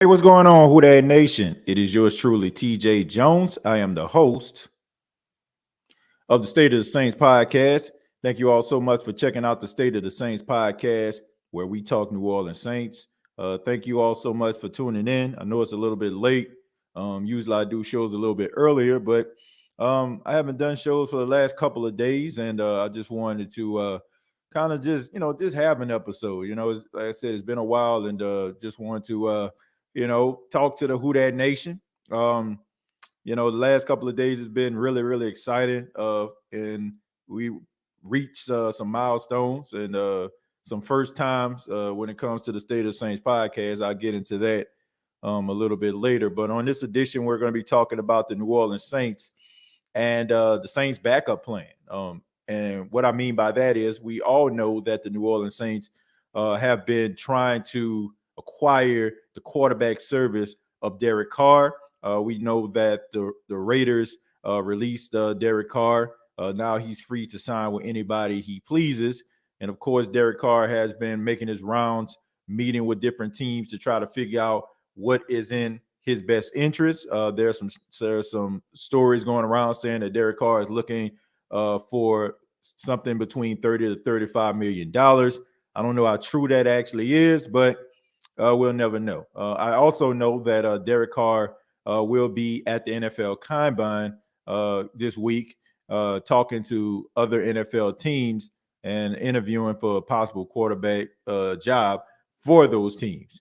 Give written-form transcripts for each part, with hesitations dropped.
Hey, what's going on, Who Dat Nation? It is yours truly, TJ Jones. I am the host of the State of the Saints podcast. Thank you all so much for checking out the State of the Saints podcast, where we talk New Orleans Saints. Thank you all so much for tuning in. I know it's a little bit late. Usually I do shows a little bit earlier, but I haven't done shows for the last couple of days, and I just wanted to kind of just have an episode. Like I said, it's been a while, and just want to talk to the Who Dat Nation. The last couple of days has been really, really exciting. And we reached some milestones and some first times when it comes to the State of the Saints podcast. I'll get into that a little bit later. But on this edition, we're going to be talking about the New Orleans Saints and the Saints backup plan. And what I mean by that is we all know that the New Orleans Saints have been trying to acquire the quarterback service of Derek Carr. We know that the Raiders released Derek Carr. Now he's free to sign with anybody he pleases. And of course, Derek Carr has been making his rounds, meeting with different teams to try to figure out what is in his best interest. There's some stories going around saying that Derek Carr is looking for something between $30 to $35 million. I don't know how true that actually is, but we'll never know. I also know that Derek Carr will be at the NFL Combine this week, talking to other NFL teams and interviewing for a possible quarterback job for those teams.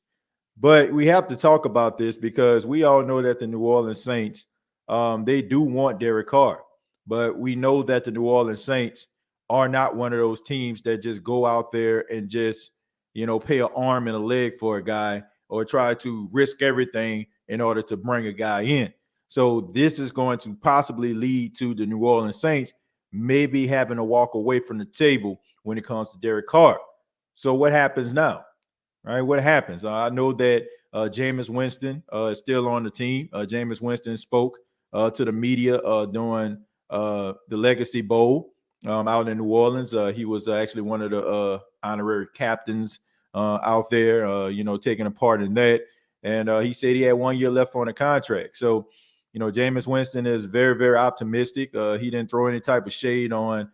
But we have to talk about this because we all know that the New Orleans Saints, they do want Derek Carr. But we know that the New Orleans Saints are not one of those teams that just go out there and just pay an arm and a leg for a guy or try to risk everything in order to bring a guy in. So this is going to possibly lead to the New Orleans Saints maybe having to walk away from the table when it comes to Derek Carr. So what happens now? Right? What happens? I know that Jameis Winston is still on the team. Jameis Winston spoke to the media during the Legacy Bowl out in New Orleans. He was actually one of the honorary captains out there, taking a part in that. And he said he had 1 year left on the contract. So, Jameis Winston is very, very optimistic. He didn't throw any type of shade on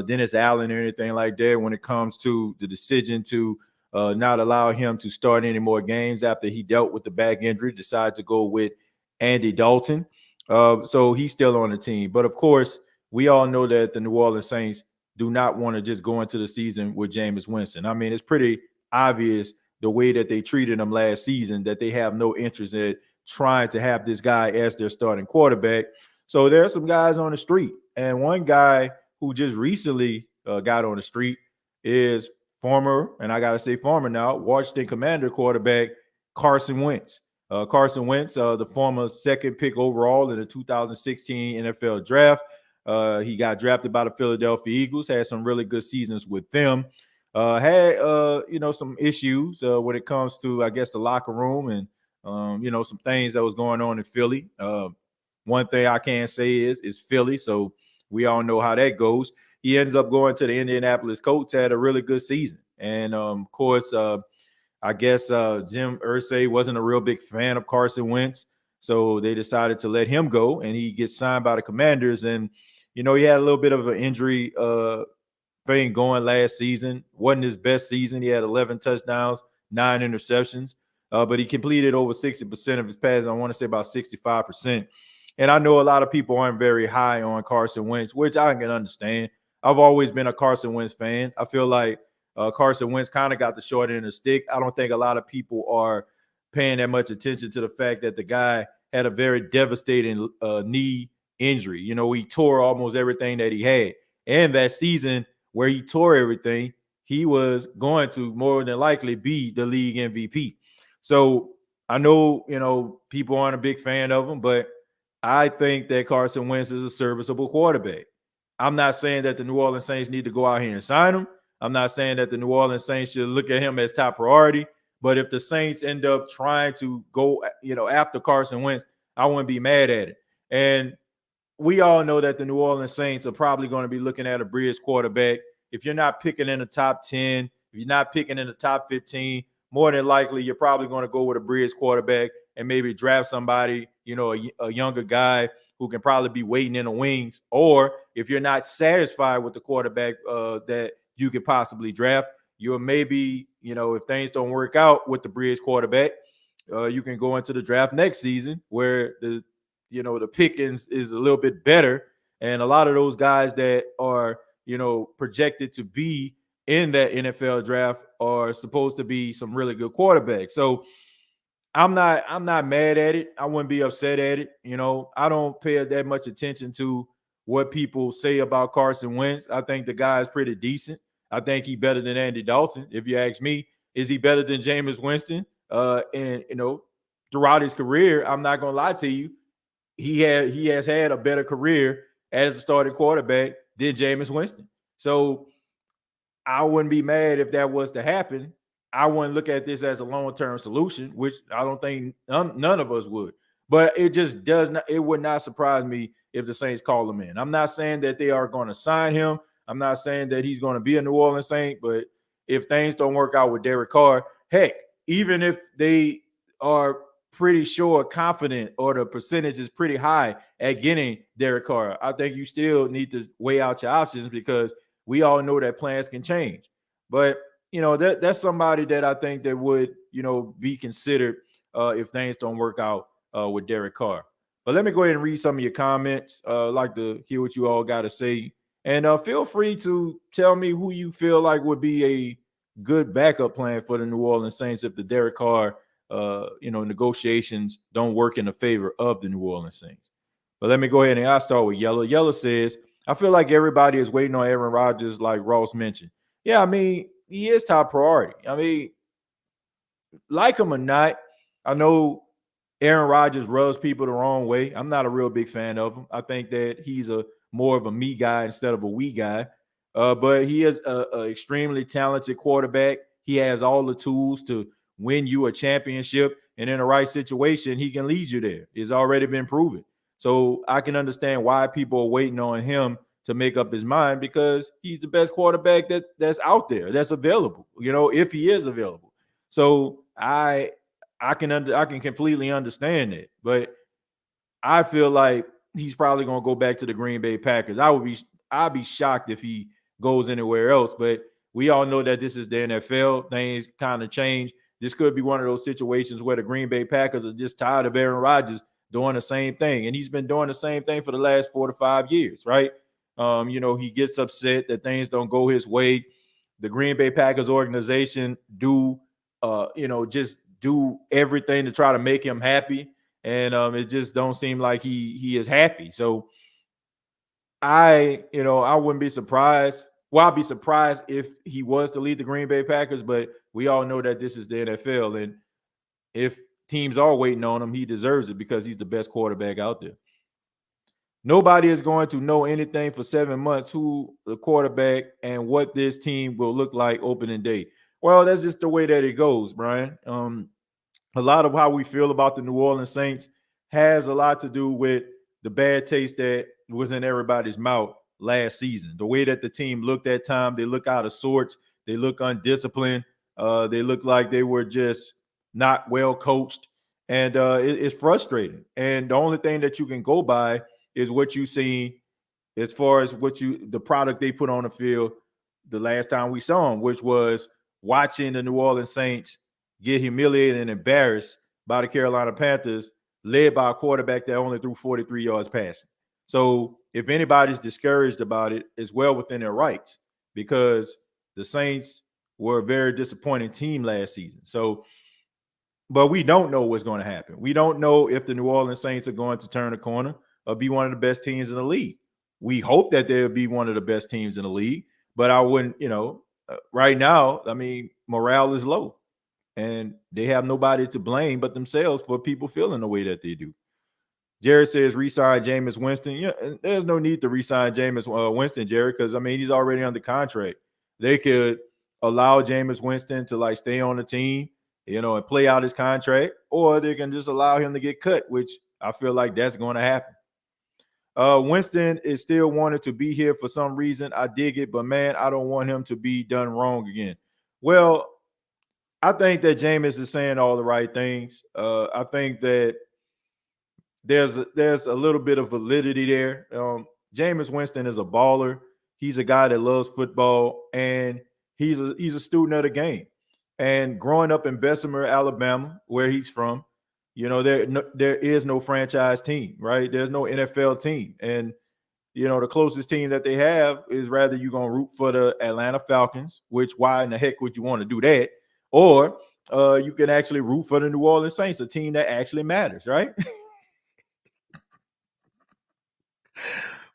Dennis Allen or anything like that when it comes to the decision to not allow him to start any more games after he dealt with the back injury, decided to go with Andy Dalton. So he's still on the team. But, of course, we all know that the New Orleans Saints do not want to just go into the season with Jameis Winston. I mean, it's pretty obvious the way that they treated him last season that they have no interest in trying to have this guy as their starting quarterback. So there are some guys on the street. And one guy who just recently got on the street is former, and I got to say former now, Washington Commander quarterback Carson Wentz. Carson Wentz, the former second pick overall in the 2016 NFL draft. He got drafted by the Philadelphia Eagles, had some really good seasons with them. Had some issues when it comes to, I guess, the locker room and some things that was going on in Philly. One thing I can say is Philly, so we all know how that goes. He ends up going to the Indianapolis Colts, had a really good season, and of course, I guess Jim Irsay wasn't a real big fan of Carson Wentz, so they decided to let him go, and he gets signed by the Commanders. And he had a little bit of an injury thing going last season. Wasn't his best season. He had 11 touchdowns, 9 interceptions, but he completed over 60% of his passes. I want to say about 65%. And I know a lot of people aren't very high on Carson Wentz, which I can understand. I've always been a Carson Wentz fan. I feel like Carson Wentz kind of got the short end of the stick. I don't think a lot of people are paying that much attention to the fact that the guy had a very devastating knee injury. He tore almost everything that he had. And that season where he tore everything, he was going to more than likely be the league MVP. So I know, people aren't a big fan of him, but I think that Carson Wentz is a serviceable quarterback. I'm not saying that the New Orleans Saints need to go out here and sign him. I'm not saying that the New Orleans Saints should look at him as top priority. But if the Saints end up trying to go, after Carson Wentz, I wouldn't be mad at it. And we all know that the New Orleans Saints are probably going to be looking at a bridge quarterback. If you're not picking in the top 10, if you're not picking in the top 15, more than likely you're probably going to go with a bridge quarterback and maybe draft somebody, a younger guy who can probably be waiting in the wings. Or if you're not satisfied with the quarterback that you could possibly draft, you'll maybe, if things don't work out with the bridge quarterback, you can go into the draft next season where the pickings is a little bit better. And a lot of those guys that are, projected to be in that NFL draft are supposed to be some really good quarterbacks. So I'm not mad at it. I wouldn't be upset at it. I don't pay that much attention to what people say about Carson Wentz. I think the guy is pretty decent. I think he's better than Andy Dalton. If you ask me, is he better than Jameis Winston? And throughout his career, I'm not gonna lie to you, he has had a better career as a starting quarterback than Jameis Winston. So I wouldn't be mad if that was to happen. I wouldn't look at this as a long-term solution, which I don't think none of us would. But it just does not. It would not surprise me if the Saints call him in. I'm not saying that they are going to sign him. I'm not saying that he's going to be a New Orleans Saint. But if things don't work out with Derek Carr, heck, even if they are pretty sure, confident, or the percentage is pretty high at getting Derek Carr, I think you still need to weigh out your options because we all know that plans can change. But that's somebody that I think that would be considered if things don't work out with Derek Carr. But let me go ahead and read some of your comments. I'd like to hear what you all got to say, and feel free to tell me who you feel like would be a good backup plan for the New Orleans Saints if the Derek Carr negotiations don't work in the favor of the New Orleans Saints. But let me go ahead and I'll start with Yellow. Yellow says, I feel like everybody is waiting on Aaron Rodgers, like Ross mentioned. Yeah, I mean, he is top priority. I mean, like him or not, I know Aaron Rodgers rubs people the wrong way. I'm not a real big fan of him. I think that he's a more of a me guy instead of a we guy. But he is an extremely talented quarterback. He has all the tools to win you a championship, and in the right situation, he can lead you there. It's already been proven. So I can understand why people are waiting on him to make up his mind because he's the best quarterback that's out there, that's available, if he is available. So I can completely understand it. But I feel like he's probably going to go back to the Green Bay Packers. I'd be shocked if he goes anywhere else, but we all know that this is the NFL. Things kind of change. This could be one of those situations where the Green Bay Packers are just tired of Aaron Rodgers doing the same thing. And he's been doing the same thing for the last 4 to 5 years, right? He gets upset that things don't go his way. The Green Bay Packers organization just do everything to try to make him happy. And it just don't seem like he is happy. So I wouldn't be surprised. Well, I'd be surprised if he was to lead the Green Bay Packers, but we all know that this is the NFL. And if teams are waiting on him, he deserves it because he's the best quarterback out there. Nobody is going to know anything for 7 months who the quarterback and what this team will look like opening day. Well, that's just the way that it goes, Brian. A lot of how we feel about the New Orleans Saints has a lot to do with the bad taste that was in everybody's mouth last season. The way that the team looked at time, they look out of sorts, they look undisciplined, they look like they were just not well coached, and it's frustrating. And the only thing that you can go by is what you see as far as the product they put on the field the last time we saw them, which was watching the New Orleans Saints get humiliated and embarrassed by the Carolina Panthers, led by a quarterback that only threw 43 yards passing. So if anybody's discouraged about it, it's well within their rights, because the Saints were a very disappointing team last season. So, but we don't know what's going to happen. We don't know if the New Orleans Saints are going to turn a corner or be one of the best teams in the league. We hope that they'll be one of the best teams in the league, but I wouldn't, right now, I mean, morale is low and they have nobody to blame but themselves for people feeling the way that they do. Jared says re-sign Jameis Winston. Yeah, there's no need to re-sign Jameis Winston, Jared, because, I mean, he's already under contract. They could allow Jameis Winston to, stay on the team, and play out his contract, or they can just allow him to get cut, which I feel like that's going to happen. Winston is still wanted to be here for some reason. I dig it, but, man, I don't want him to be done wrong again. Well, I think that Jameis is saying all the right things. I think that there's a little bit of validity there. Jameis Winston is a baller. He's a guy that loves football, and he's a student of the game. And growing up in Bessemer, Alabama, where he's from, there is no franchise team, right? There's no NFL team. And, the closest team that they have is rather you're going to root for the Atlanta Falcons, which why in the heck would you want to do that? Or you can actually root for the New Orleans Saints, a team that actually matters, right?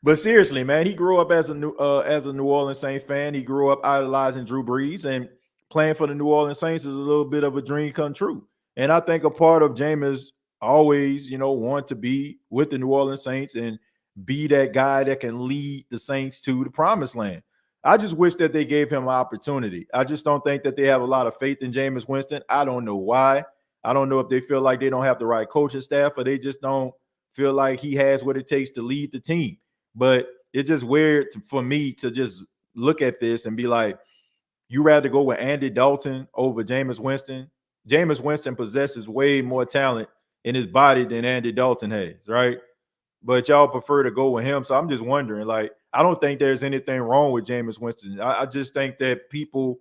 But seriously, man, he grew up as a New Orleans Saints fan. He grew up idolizing Drew Brees, and playing for the New Orleans Saints is a little bit of a dream come true. And I think a part of Jameis always, want to be with the New Orleans Saints and be that guy that can lead the Saints to the promised land. I just wish that they gave him an opportunity. I just don't think that they have a lot of faith in Jameis Winston. I don't know why. I don't know if they feel like they don't have the right coaching staff, or they just don't feel like he has what it takes to lead the team. But it's just weird for me to just look at this and be like, you rather go with Andy Dalton over Jameis Winston. Jameis Winston possesses way more talent in his body than Andy Dalton has, right? But y'all prefer to go with him. So I'm just wondering, I don't think there's anything wrong with Jameis Winston. I just think that people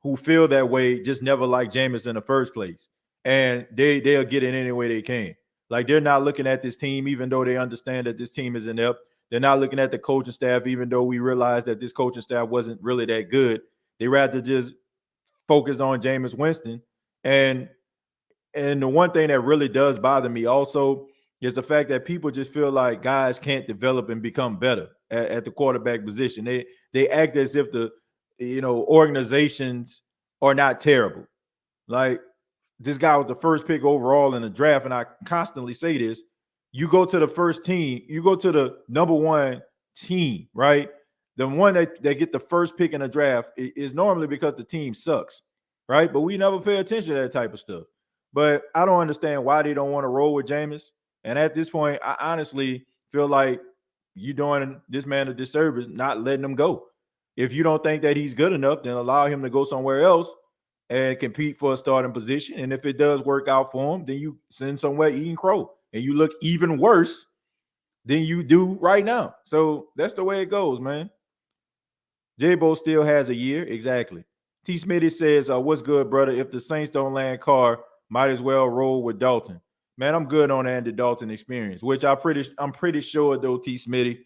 who feel that way just never liked Jameis in the first place. And they'll get it any way they can. They're not looking at this team, even though they understand that this team is inept. They're not looking at the coaching staff, even though we realize that this coaching staff wasn't really that good. They rather just focus on Jameis Winston. And the one thing that really does bother me also is the fact that people just feel like guys can't develop and become better at the quarterback position. They act as if the organizations are not terrible. This guy was the first pick overall in the draft, and I constantly say this. You go to the first team, you go to the number one team, right? The one that get the first pick in the draft is normally because the team sucks, right? But we never pay attention to that type of stuff. But I don't understand why they don't want to roll with Jameis. And at this point, I honestly feel like you're doing this man a disservice not letting him go. If you don't think that he's good enough, then allow him to go somewhere else and compete for a starting position. And if it does work out for him, then you send somewhere eating crow. And you look even worse than you do right now. So that's the way it goes, man. J-Bo still has a year. Exactly. T. Smitty says, what's good, brother? If the Saints don't land Carr, might as well roll with Dalton. Man, I'm good on Andy Dalton experience, which I'm pretty sure, though, T. Smitty,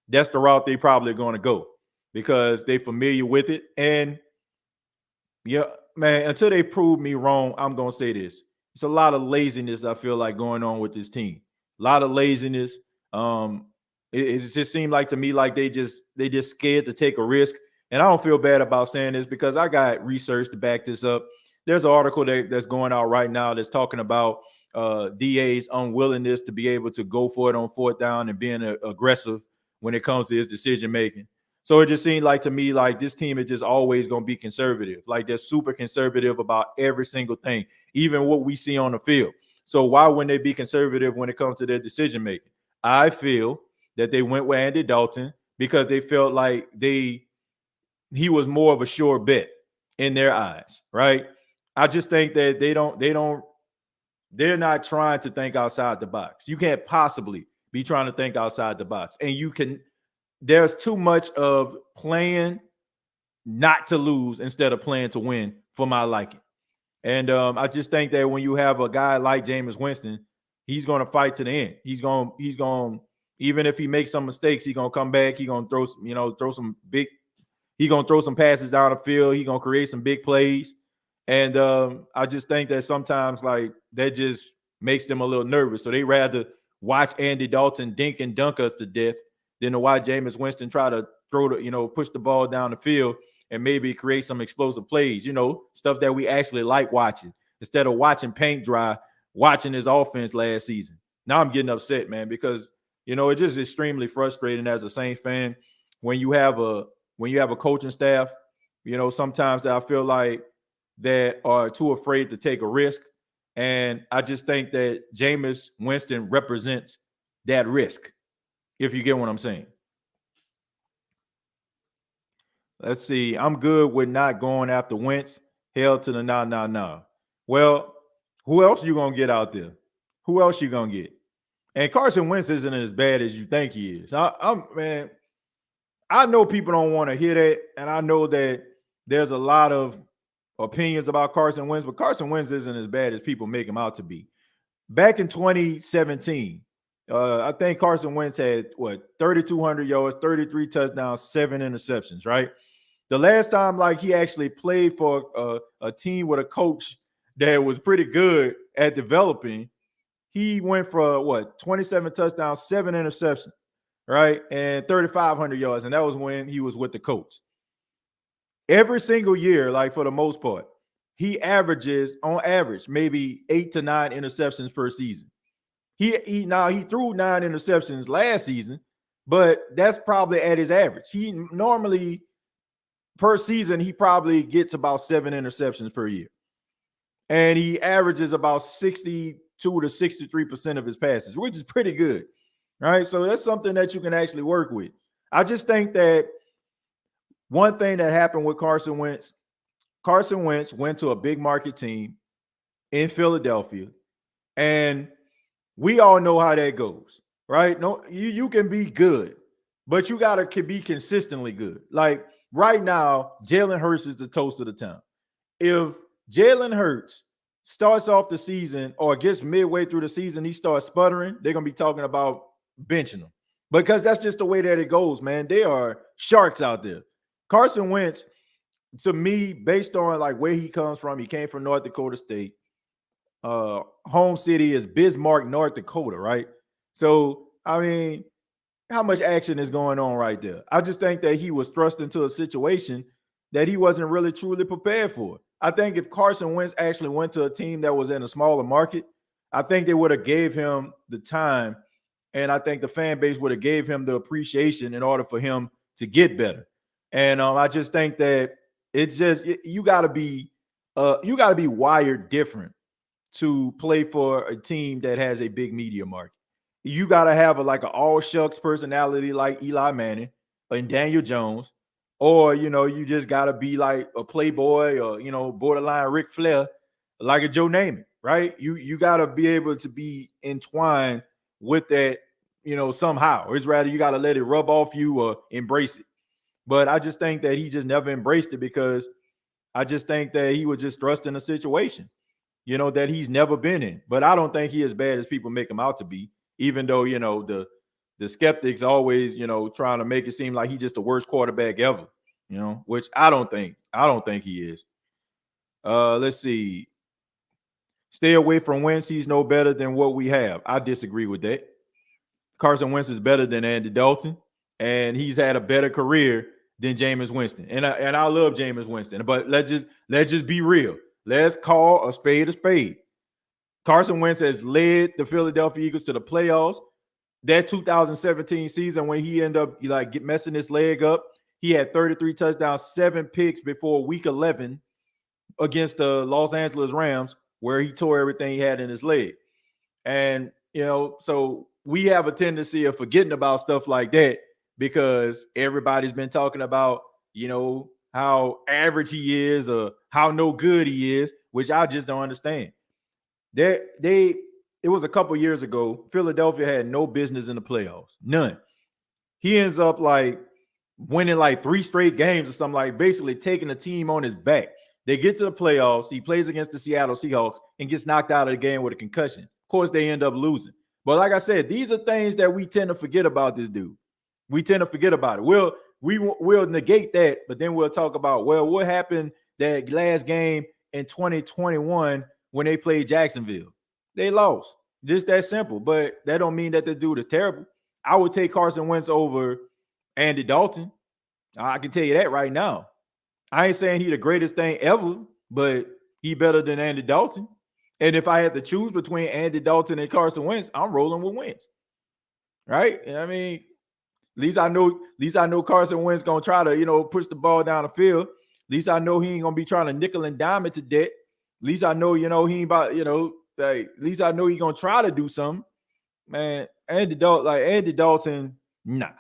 that's the route they probably going to go because they're familiar with it. And, yeah, man, until they prove me wrong, I'm going to say this. It's a lot of laziness, I feel like, going on with this team. A lot of laziness. It just seemed like to me like they just scared to take a risk. And I don't feel bad about saying this because I got research to back this up. There's an article that's going out right now that's talking about DA's unwillingness to be able to go for it on fourth down and being aggressive when it comes to his decision making. So it just seemed like to me like this team is just always going to be conservative. Like they're super conservative about every single thing, even what we see on the field. So why wouldn't they be conservative when it comes to their decision making? I feel that they went with Andy Dalton because they felt like he was more of a sure bet in their eyes, right? I just think that they're not trying to think outside the box. You can't possibly be trying to think outside the box. And there's too much of playing not to lose instead of playing to win for my liking. And I just think that when you have a guy like Jameis Winston, he's going to fight to the end. He's going even if he makes some mistakes, he's going to come back. He's going to throw some passes down the field. He's going to create some big plays. And I just think that sometimes like that just makes them a little nervous. So they rather watch Andy Dalton dink and dunk us to death than to watch Jameis Winston try to push the ball down the field and maybe create some explosive plays, stuff that we actually like watching instead of watching paint dry, watching his offense last season. Now I'm getting upset, man, because, it's just extremely frustrating as a Saints fan when you have a coaching staff, sometimes that I feel like that are too afraid to take a risk. And I just think that Jameis Winston represents that risk, if you get what I'm saying. Let's see. I'm good with not going after Wentz. Hell to the nah. Well, who else you going to get out there? Who else you going to get? And Carson Wentz isn't as bad as you think he is. Man, I know people don't want to hear that, and I know that there's a lot of opinions about Carson Wentz, but Carson Wentz isn't as bad as people make him out to be. Back in 2017, I think Carson Wentz had 3,200 yards, 33 touchdowns, 7 interceptions, right? The last time like he actually played for a team with a coach that was pretty good at developing, he went for 27 touchdowns, 7 interceptions, right? And 3,500 yards. And that was when he was with the coach. Every single year, like for the most part, he averages on average maybe 8 to 9 interceptions per season. He threw 9 interceptions last season, but that's probably at his average. He normally per season, he probably gets about 7 interceptions per year. And he averages about 62 to 63% of his passes, which is pretty good. Right. So that's something that you can actually work with. I just think that one thing that happened with Carson Wentz went to a big market team in Philadelphia, and we all know how that goes, right? No, you can be good, but you got to be consistently good. Like right now, Jalen Hurts is the toast of the town. If Jalen Hurts starts off the season or gets midway through the season, he starts sputtering, they're going to be talking about benching him because that's just the way that it goes, man. They are sharks out there. Carson Wentz, to me, based on like where he comes from, he came from North Dakota State. Home city is Bismarck, North Dakota, right? So, I mean, how much action is going on right there? I just think that he was thrust into a situation that he wasn't really truly prepared for. I think if Carson Wentz actually went to a team that was in a smaller market, I think they would have gave him the time, and I think the fan base would have gave him the appreciation in order for him to get better. And I just think that it's just you got to be wired different to play for a team that has a big media market. You got to have an all shucks personality like Eli Manning and Daniel Jones, or you just got to be like a playboy or borderline Ric Flair, like a Joe Namath, right? You got to be able to be entwined with that, somehow. It's rather you got to let it rub off you or embrace it. But I just think that he just never embraced it because I just think that he was just thrust in a situation, that he's never been in. But I don't think he as bad as people make him out to be, even though, the skeptics always, trying to make it seem like he's just the worst quarterback ever, which I don't think he is. Let's see. Stay away from Wentz. He's no better than what we have. I disagree with that. Carson Wentz is better than Andy Dalton, and he's had a better career than Jameis Winston. And I love Jameis Winston, but let's just be real. Let's call a spade a spade. Carson Wentz has led the Philadelphia Eagles to the playoffs. That 2017 season when he ended up messing his leg up, he had 33 touchdowns, 7 picks before week 11 against the Los Angeles Rams, where he tore everything he had in his leg. And, so we have a tendency of forgetting about stuff like that because everybody's been talking about, how average he is or how no good he is, which I just don't understand. It was a couple years ago. Philadelphia had no business in the playoffs, none. He ends up winning 3 straight games or something, basically taking the team on his back. They get to the playoffs. He plays against the Seattle Seahawks and gets knocked out of the game with a concussion. Of course, they end up losing. But like I said, these are things that we tend to forget about this dude. We tend to forget about it. We'll negate that, but then we'll talk about, what happened that last game in 2021 when they played Jacksonville. They lost. Just that simple. But that don't mean that the dude is terrible. I would take Carson Wentz over Andy Dalton. I can tell you that right now. I ain't saying he the greatest thing ever, but he better than Andy Dalton. And if I had to choose between Andy Dalton and Carson Wentz, I'm rolling with Wentz. Right? I mean, at least I know Carson Wentz gonna try to, push the ball down the field. At least I know he ain't gonna be trying to nickel and dime it to death. At least I know, he ain't about, at least I know he gonna try to do something. Man, Andy Dalton, nah.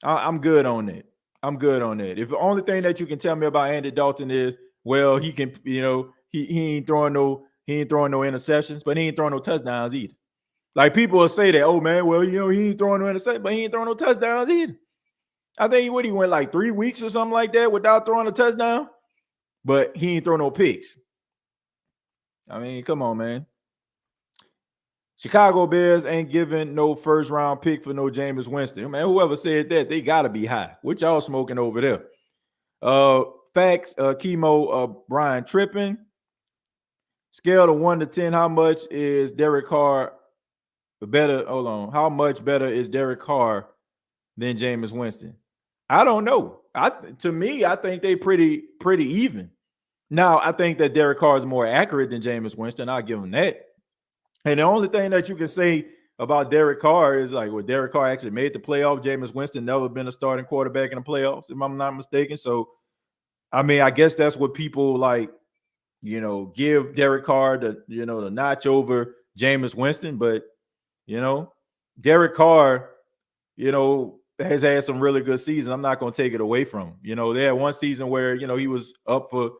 I'm good on that. I'm good on that. If the only thing that you can tell me about Andy Dalton is, he can, he ain't throwing no interceptions, but he ain't throwing no touchdowns either. People will say that, oh man, he ain't throwing no interceptions, but he ain't throwing no touchdowns either. I think he went 3 weeks or something like that without throwing a touchdown, but he ain't throwing no picks. I mean, come on, man. Chicago Bears ain't giving no first round pick for no Jameis Winston. Man, whoever said that, they gotta be high. What y'all smoking over there? Facts, chemo, Brian tripping. Scale of 1 to 10, how much is Derek Carr better? Hold on. How much better is Derek Carr than Jameis Winston? I don't know. To me, I think they pretty even. Now, I think that Derek Carr is more accurate than Jameis Winston. I'll give him that. And the only thing that you can say about Derek Carr is Derek Carr actually made the playoff. Jameis Winston never been a starting quarterback in the playoffs, if I'm not mistaken. So, I mean, I guess that's what people give Derek Carr the notch over Jameis Winston. But, Derek Carr, has had some really good seasons. I'm not going to take it away from him. They had one season where, he was up for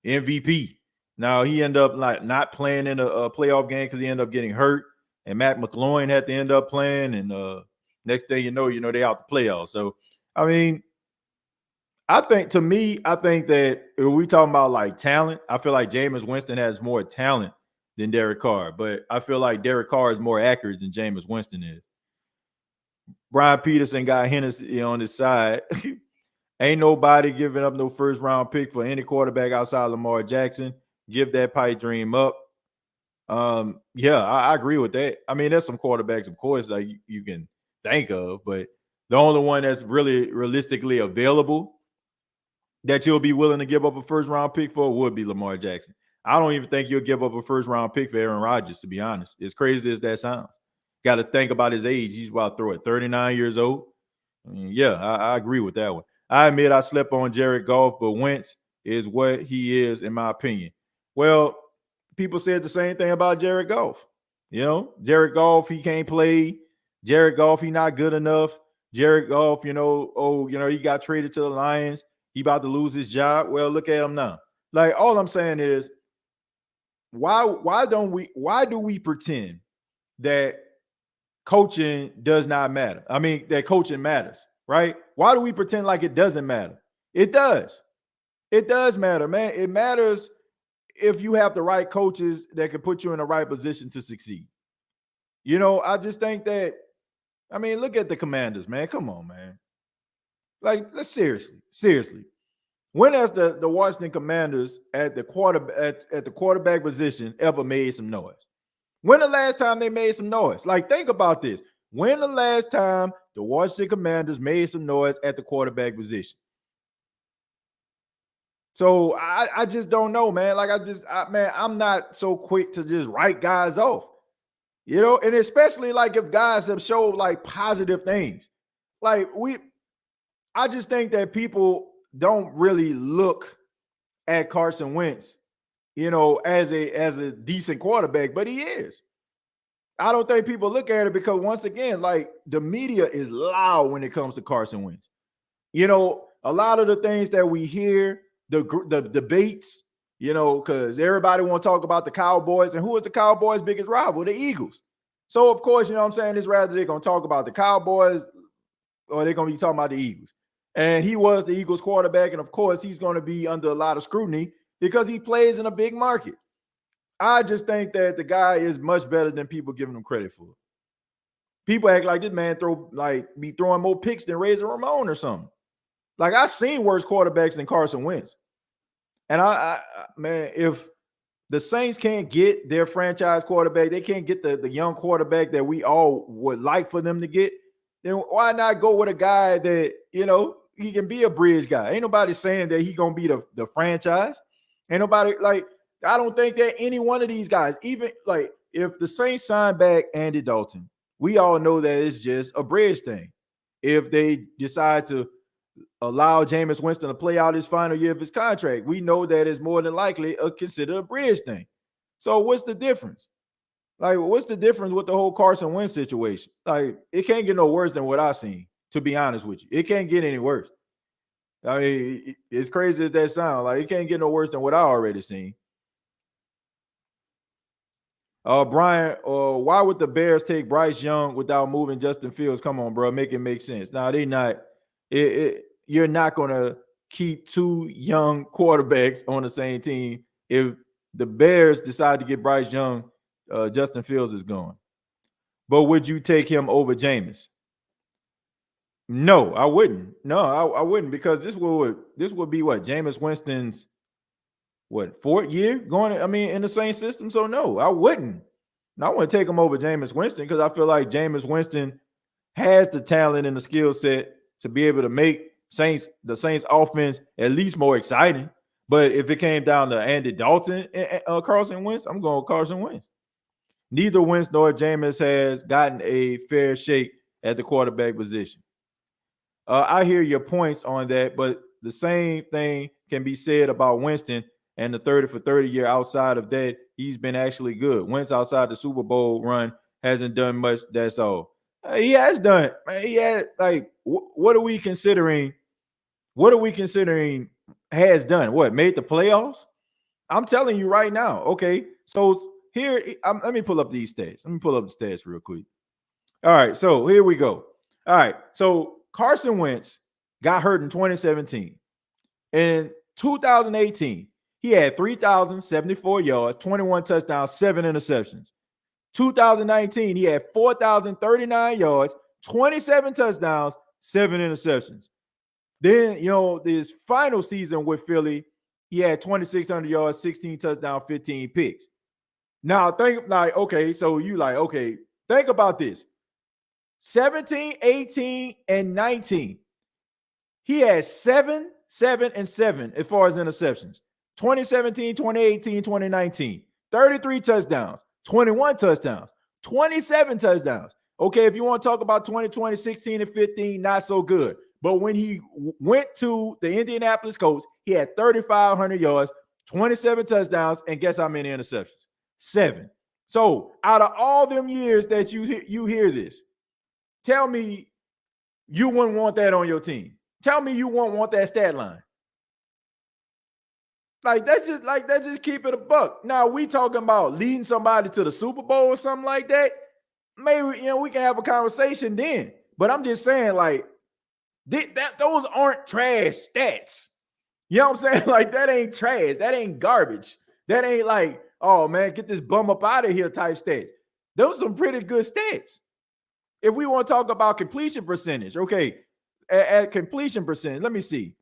MVP. Now he ended up not playing in a playoff game because he ended up getting hurt, and Matt McGloin had to end up playing. And next thing you know, they out the playoffs. So I mean, I think that if we talking about talent, I feel like Jameis Winston has more talent than Derek Carr, but I feel like Derek Carr is more accurate than Jameis Winston is. Brian Peterson got Hennessy on his side. Ain't nobody giving up no first round pick for any quarterback outside Lamar Jackson. Give that pipe dream up. Yeah, I agree with that. I mean, there's some quarterbacks, of course, you can think of, but the only one that's really realistically available that you'll be willing to give up a first round pick for would be Lamar Jackson. I don't even think you'll give up a first round pick for Aaron Rodgers, to be honest. As crazy as that sounds. Got to think about his age. He's about to throw at 39 years old. I mean, yeah, I agree with that one. I admit I slept on Jared Goff, but Wentz is what he is, in my opinion. Well, people said the same thing about Jared Goff. Jared Goff, he can't play. Jared Goff, he not good enough. Jared Goff, he got traded to the Lions. He about to lose his job. Well, look at him now. All I'm saying is, why do we pretend that coaching does not matter? I mean, that coaching matters, right? Why do we pretend like it doesn't matter? It does. It does matter, man. It matters if you have the right coaches that can put you in the right position to succeed. I just think that, I mean, look at the Commanders, man. Come on, man. Let's seriously. When has the Washington Commanders at the quarterback position ever made some noise? When the last time they made some noise? Think about this. When the last time the Washington Commanders made some noise at the quarterback position? So I just don't know, man. Like man, I'm not so quick to just write guys off, and especially like if guys have showed like positive things. Like I just think that people don't really look at Carson Wentz, as a decent quarterback, but he is. I don't think people look at it because once again, like the media is loud when it comes to Carson Wentz. A lot of the things that we hear, the debates, because everybody want to talk about the Cowboys, and who is the Cowboys' biggest rival? The Eagles. So of course, what I'm saying, is rather they're going to talk about the Cowboys or they're going to be talking about the Eagles. And he was the Eagles quarterback, and of course, he's going to be under a lot of scrutiny because he plays in a big market. I just think that the guy is much better than people giving him credit for. People act like this man be throwing more picks than Razor Ramon or something. Like, I've seen worse quarterbacks than Carson Wentz. And man, if the Saints can't get their franchise quarterback, they can't get the young quarterback that we all would like for them to get, then why not go with a guy that, he can be a bridge guy? Ain't nobody saying that he going to be the franchise. Ain't nobody, I don't think that any one of these guys, even like if the Saints sign back Andy Dalton, we all know that it's just a bridge thing. If they decide to allow Jameis Winston to play out his final year of his contract, we know that it's more than likely considered a bridge thing. So what's the difference? Like, what's the difference with the whole Carson Wentz situation? Like, it can't get no worse than what I've seen, to be honest with you. It can't get any worse. I mean, it's crazy as that sounds. Like, it can't get no worse than what I already seen. Brian, why would the Bears take Bryce Young without moving Justin Fields? Come on, bro, make it make sense. Now, they not. You're not going to keep two young quarterbacks on the same team. If the Bears decide to get Bryce Young, Justin Fields is gone. But would you take him over Jameis? No, I wouldn't. No, I wouldn't, because this would be what, Jameis Winston's fourth year going, in the same system. So no, I wouldn't. And I wouldn't take him over Jameis Winston, because I feel like Jameis Winston has the talent and the skill set to be able to make the Saints offense at least more exciting. But if it came down to Andy Dalton and Carson Wentz, I'm going with Carson Wentz. Neither Wentz nor Jameis has gotten a fair shake at the quarterback position. I hear your points on that, but the same thing can be said about Winston and the 30 for 30 year. Outside of that, he's been actually good. Wentz, outside the Super Bowl run, hasn't done much. That's all. He has done. He had, what are we considering? What are we considering has done? What, made the playoffs? I'm telling you right now. Okay, so here, let me pull up these stats. Let me pull up the stats real quick. All right, so here we go. All right, so Carson Wentz got hurt in 2017. In 2018, he had 3,074 yards, 21 touchdowns, 7 interceptions. 2019, he had 4,039 yards, 27 touchdowns, 7 interceptions. Then, this final season with Philly, he had 2,600 yards, 16 touchdowns, 15 picks. Now, think think about this. 17, 18, and 19. He had 7, 7, and 7 as far as interceptions. 2017, 2018, 2019. 33 touchdowns, 21 touchdowns, 27 touchdowns. Okay, if you want to talk about 2020, 16, and 15, not so good. But when he went to the Indianapolis Colts, he had 3,500 yards, 27 touchdowns, and guess how many interceptions? 7. So out of all them years that you hear this, tell me you wouldn't want that on your team. Tell me you won't want that stat line. That's just keep it a buck. Now, we talking about leading somebody to the Super Bowl or something like that. Maybe, we can have a conversation then. But I'm just saying, those aren't trash stats. You know what I'm saying? That ain't trash. That ain't garbage. That ain't oh man, get this bum up out of here type stats. Those are some pretty good stats. If we want to talk about completion percentage, okay, at completion percentage, let me see.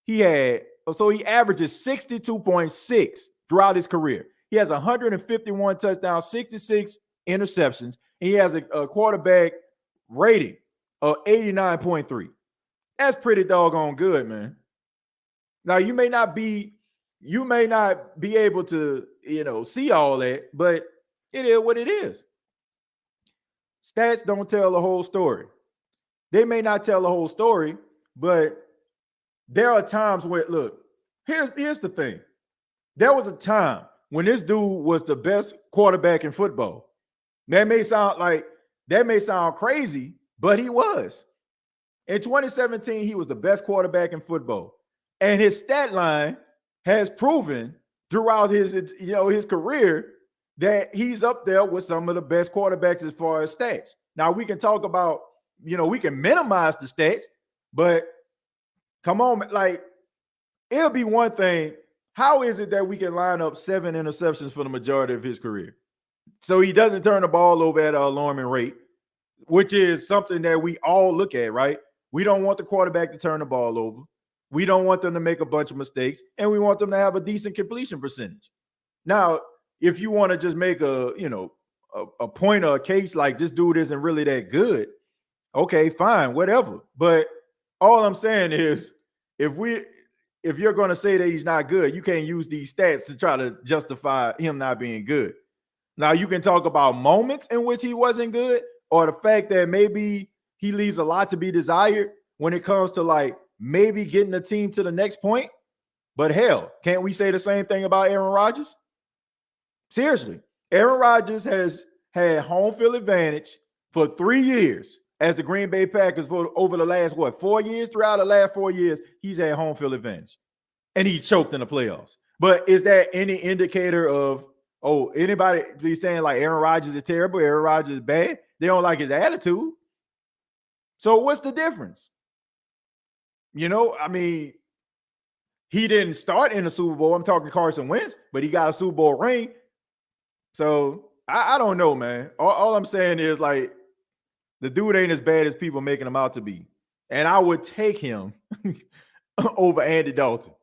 He averages 62.6 throughout his career. He has 151 touchdowns, 66 interceptions, and he has a quarterback rating of 89.3. That's pretty doggone good, man. Now, you may not be You may not be able to, see all that, but it is what it is. Stats don't tell the whole story. They may not tell the whole story, but there are times where, look, here's the thing. There was a time when this dude was the best quarterback in football. That may sound crazy, but he was. In 2017, he was the best quarterback in football. And his stat line has proven throughout his career that he's up there with some of the best quarterbacks as far as stats. Now, we can talk about, we can minimize the stats, but come on, like, it'll be one thing. How is it that we can line up 7 interceptions for the majority of his career? So he doesn't turn the ball over at an alarming rate, which is something that we all look at, right? We don't want the quarterback to turn the ball over. We don't want them to make a bunch of mistakes, and we want them to have a decent completion percentage. Now, if you want to just make a point or a case like this dude isn't really that good, okay, fine, whatever. But all I'm saying is, if you're going to say that he's not good, you can't use these stats to try to justify him not being good. Now, you can talk about moments in which he wasn't good, or the fact that maybe he leaves a lot to be desired when it comes to like maybe getting the team to the next point. But hell, can't we say the same thing about Aaron Rodgers? Seriously, Aaron Rodgers has had home field advantage for 3 years as the Green Bay Packers for over the last, 4 years? Throughout the last 4 years, he's had home field advantage. And he choked in the playoffs. But is that any indicator of, anybody be saying like Aaron Rodgers is terrible, Aaron Rodgers is bad? They don't like his attitude. So what's the difference? I mean, he didn't start in the Super Bowl. I'm talking Carson Wentz, but he got a Super Bowl ring. So I don't know, man. All I'm saying is like the dude ain't as bad as people making him out to be. And I would take him over Andy Dalton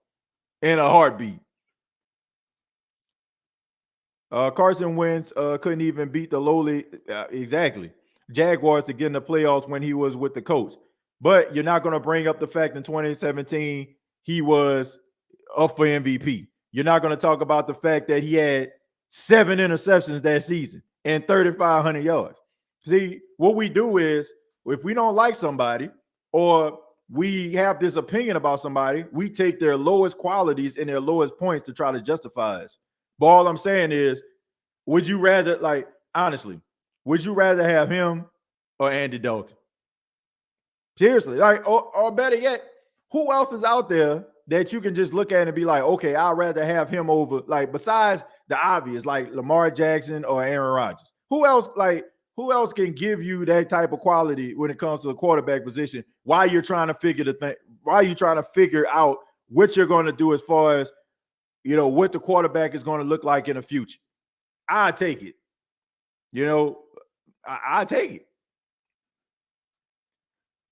in a heartbeat. Carson Wentz couldn't even beat the lowly, exactly, Jaguars to get in the playoffs when he was with the Colts. But you're not going to bring up the fact in 2017 he was up for MVP. You're not going to talk about the fact that he had 7 interceptions that season and 3,500 yards. See, what we do is if we don't like somebody or we have this opinion about somebody, we take their lowest qualities and their lowest points to try to justify us. But all I'm saying is, would you rather, like, honestly, would you rather have him or Andy Dalton? Seriously, like, or better yet, who else is out there that you can just look at and be like, okay, I'd rather have him over, like, besides the obvious, like Lamar Jackson or Aaron Rodgers? Who else can give you that type of quality when it comes to the quarterback position while you're trying to figure out what you're going to do as far as, what the quarterback is going to look like in the future? I take it. I take it.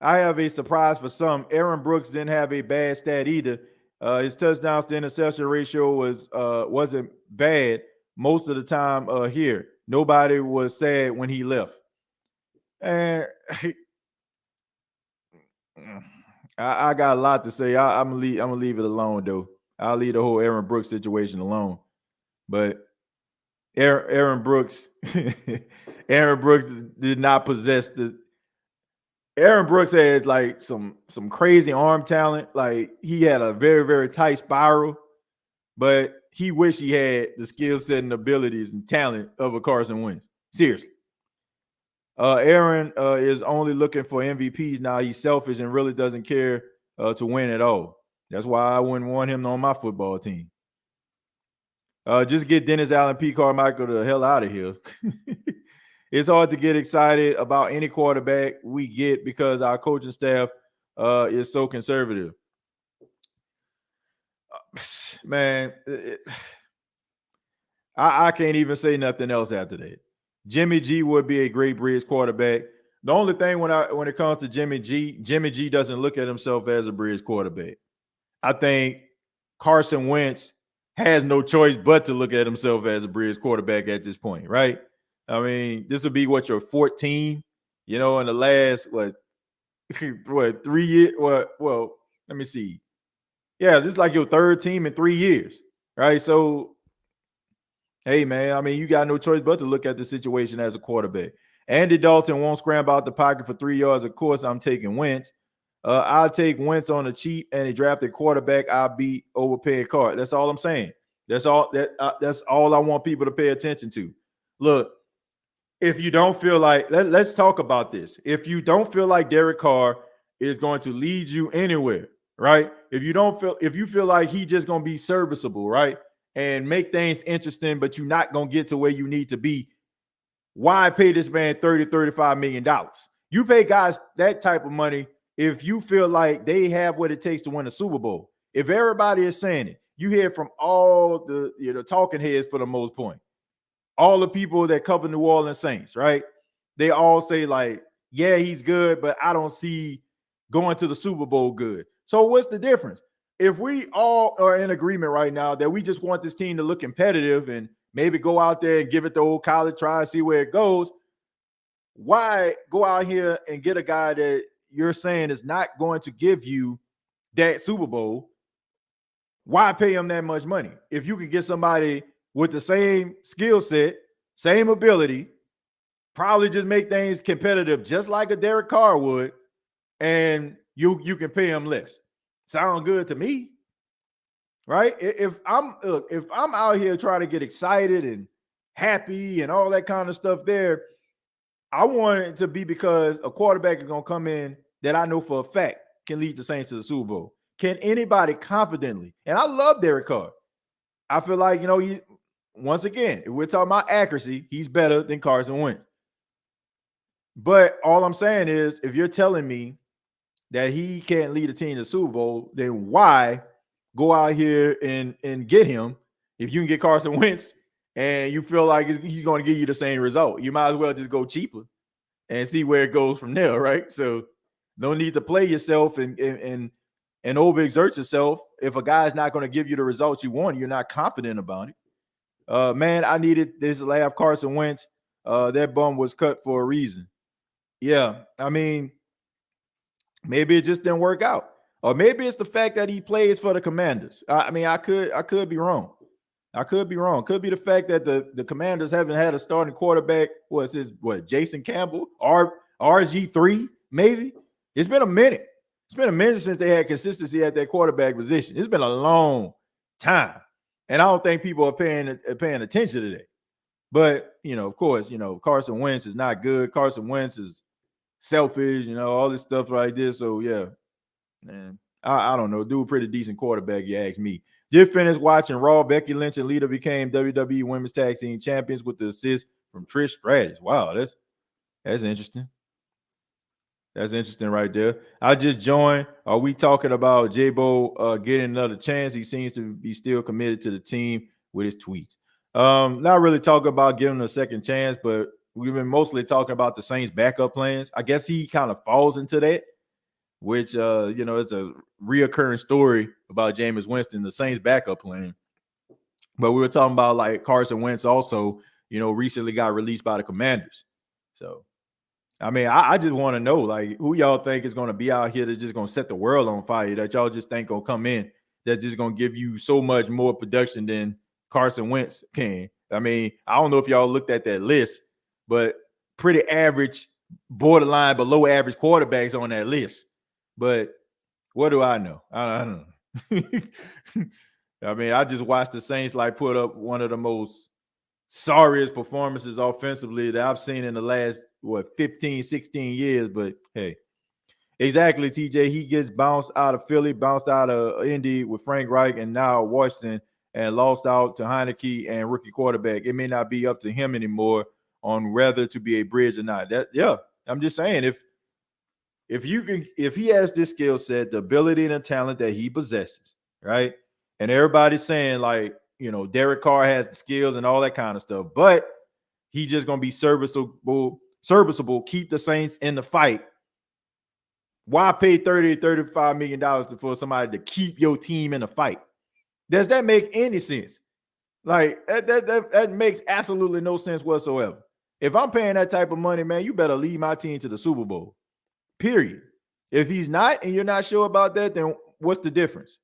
I have a surprise for some. Aaron Brooks didn't have a bad stat either. His touchdowns to interception ratio wasn't bad most of the time here. Nobody was sad when he left. And I got a lot to say. I'm gonna leave it alone though. I'll leave the whole Aaron Brooks situation alone. But Aaron Brooks, Aaron Brooks did not possess the. Aaron Brooks had like some crazy arm talent. Like he had a very, very tight spiral, but he wished he had the skill set and abilities and talent of a Carson Wentz. Seriously. Aaron is only looking for MVPs now. He's selfish and really doesn't care to win at all. That's why I wouldn't want him on my football team. Just get Dennis Allen, P. Carmichael the hell out of here. It's hard to get excited about any quarterback we get because our coaching staff is so conservative. Man, I can't even say nothing else after that. Jimmy G would be a great bridge quarterback. The only thing when it comes to Jimmy G doesn't look at himself as a bridge quarterback. I think Carson Wentz has no choice but to look at himself as a bridge quarterback at this point, right? I mean, this would be your 14, in the last, 3 years? Well, let me see. Yeah, this is like your third team in 3 years. right? So, hey, man, I mean, you got no choice but to look at the situation as a quarterback. Andy Dalton won't scramble out the pocket for 3 yards. Of course, I'm taking Wentz. I'll take Wentz on the cheap and a drafted quarterback. I'll beat overpaid Carr. That's all I'm saying. That's all that's all I want people to pay attention to. Look, if you don't feel like let's talk about this. If you don't feel like Derek Carr is going to lead you anywhere, right? If you feel like he's just going to be serviceable, right? And make things interesting, but you're not going to get to where you need to be, why pay this man $35 million? You pay guys that type of money if you feel like they have what it takes to win a Super Bowl. If everybody is saying it, you hear from all the talking heads for the most point, all the people that cover New Orleans Saints, right? They all say like, yeah, he's good, but I don't see going to the Super Bowl good. So what's the difference? If we all are in agreement right now that we just want this team to look competitive and maybe go out there and give it the old college try and see where it goes, why go out here and get a guy that you're saying is not going to give you that Super Bowl? Why pay him that much money? If you can get somebody with the same skill set, same ability, probably just make things competitive, just like a Derek Carr would, and you can pay him less. Sound good to me, right? If I'm out here trying to get excited and happy and all that kind of stuff there, I want it to be because a quarterback is going to come in that I know for a fact can lead the Saints to the Super Bowl. Can anybody confidently? And I love Derek Carr. I feel like, once again, if we're talking about accuracy, he's better than Carson Wentz. But all I'm saying is, if you're telling me that he can't lead a team to the Super Bowl, then why go out here and get him if you can get Carson Wentz and you feel like he's going to give you the same result? You might as well just go cheaper and see where it goes from there, right? So no need to play yourself and overexert yourself if a guy's not going to give you the results you want. You're not confident about it. Man, I needed this to have Carson Wentz. That bum was cut for a reason. Yeah, I mean, maybe it just didn't work out, or maybe it's the fact that he plays for the Commanders. I mean, I could be wrong. Could be the fact that the Commanders haven't had a starting quarterback. Jason Campbell, RG3, maybe. It's been a minute. It's been a minute since they had consistency at that quarterback position. It's been a long time, and I don't think people are paying attention to that. But of course, Carson Wentz is not good. Carson Wentz is selfish, all this stuff like this. So yeah, man, I don't know. Dude, pretty decent quarterback, you ask me. Just finished watching Raw. Becky Lynch and Lita became WWE Women's Tag Team Champions with the assist from Trish Stratus. Wow, that's interesting. That's interesting right there. I just joined. Are we talking about J-Bo getting another chance? He seems to be still committed to the team with his tweets. Not really talking about giving him a second chance, but we've been mostly talking about the Saints' backup plans. I guess he kind of falls into that, which, it's a reoccurring story about Jameis Winston, the Saints' backup plan. But we were talking about like Carson Wentz also, recently got released by the Commanders. So, I mean, I just want to know, like, who y'all think is going to be out here that's just going to set the world on fire, that y'all just think going to come in, that's just going to give you so much more production than Carson Wentz can. I mean, I don't know if y'all looked at that list, but pretty average, borderline below average quarterbacks on that list. But what do I know? I don't know. I mean, I just watched the Saints like put up one of the most sorriest performances offensively that I've seen in the last 15, 16 years. But hey, exactly, TJ. He gets bounced out of Philly, bounced out of Indy with Frank Reich, and now Washington, and lost out to Heineke and rookie quarterback. It may not be up to him anymore on whether to be a bridge or not. I'm just saying, if he has this skill set, the ability and the talent that he possesses, right? And everybody's saying like, Derek Carr has the skills and all that kind of stuff, but he just gonna be serviceable, keep the Saints in the fight. Why pay $35 million for somebody to keep your team in the fight? Does that make any sense? Like that makes absolutely no sense whatsoever. If I'm paying that type of money, man, you better lead my team to the Super Bowl. Period. If he's not and you're not sure about that, then what's the difference?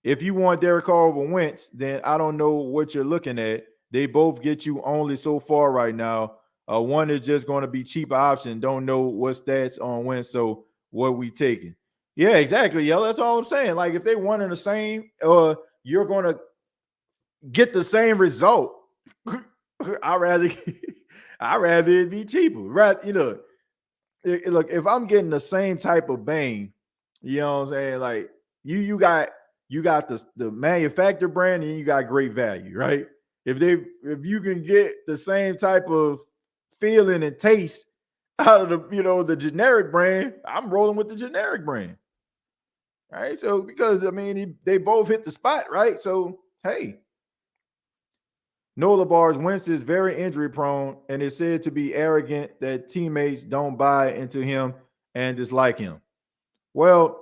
If you want Derek Carr over Wentz, then I don't know what you're looking at. They both get you only so far right now. One is just going to be cheaper option. Don't know what stats on Wentz, so what we taking? Yeah, exactly. Yo, that's all I'm saying. Like if they one and the same, you're going to get the same result. I rather it be cheaper. Right? Look, if I'm getting the same type of bang, you know what I'm saying? Like you got the manufacturer brand and you got great value, right? If you can get the same type of feeling and taste out of the generic brand, I'm rolling with the generic brand. Right? So because they both hit the spot, right? So hey. Nola Bars, Wentz is very injury prone and is said to be arrogant that teammates don't buy into him and dislike him. Well,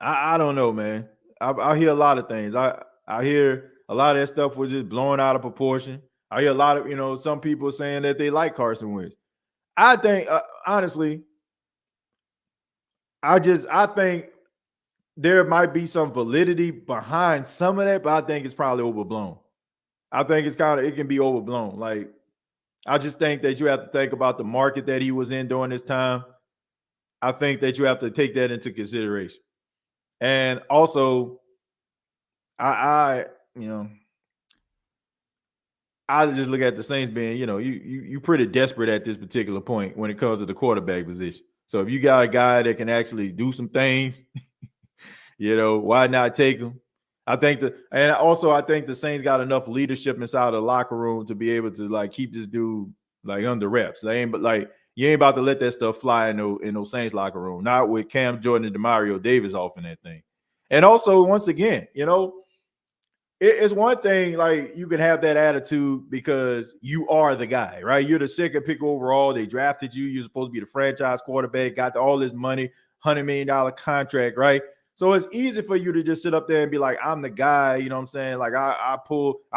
I don't know, man. I hear a lot of things. I hear a lot of that stuff was just blown out of proportion. I hear a lot of, some people saying that they like Carson Wentz. I think, honestly, I think there might be some validity behind some of that, but I think it's probably overblown. I think it can be overblown. Like, I just think that you have to think about the market that he was in during this time. I think that you have to take that into consideration. And also, I just look at the Saints being, you pretty desperate at this particular point when it comes to the quarterback position. So if you got a guy that can actually do some things, why not take him? I think the Saints got enough leadership inside the locker room to be able to like keep this dude like under wraps. You ain't about to let that stuff fly in no Saints locker room. Not with Cam Jordan and Demario Davis off in that thing. And also, once again, it's one thing like you can have that attitude because you are the guy, right? You're the second pick overall. They drafted you. You're supposed to be the franchise quarterback. Got all this money, $100 million contract, right? So it's easy for you to just sit up there and be like, I'm the guy, you know what I'm saying? Like I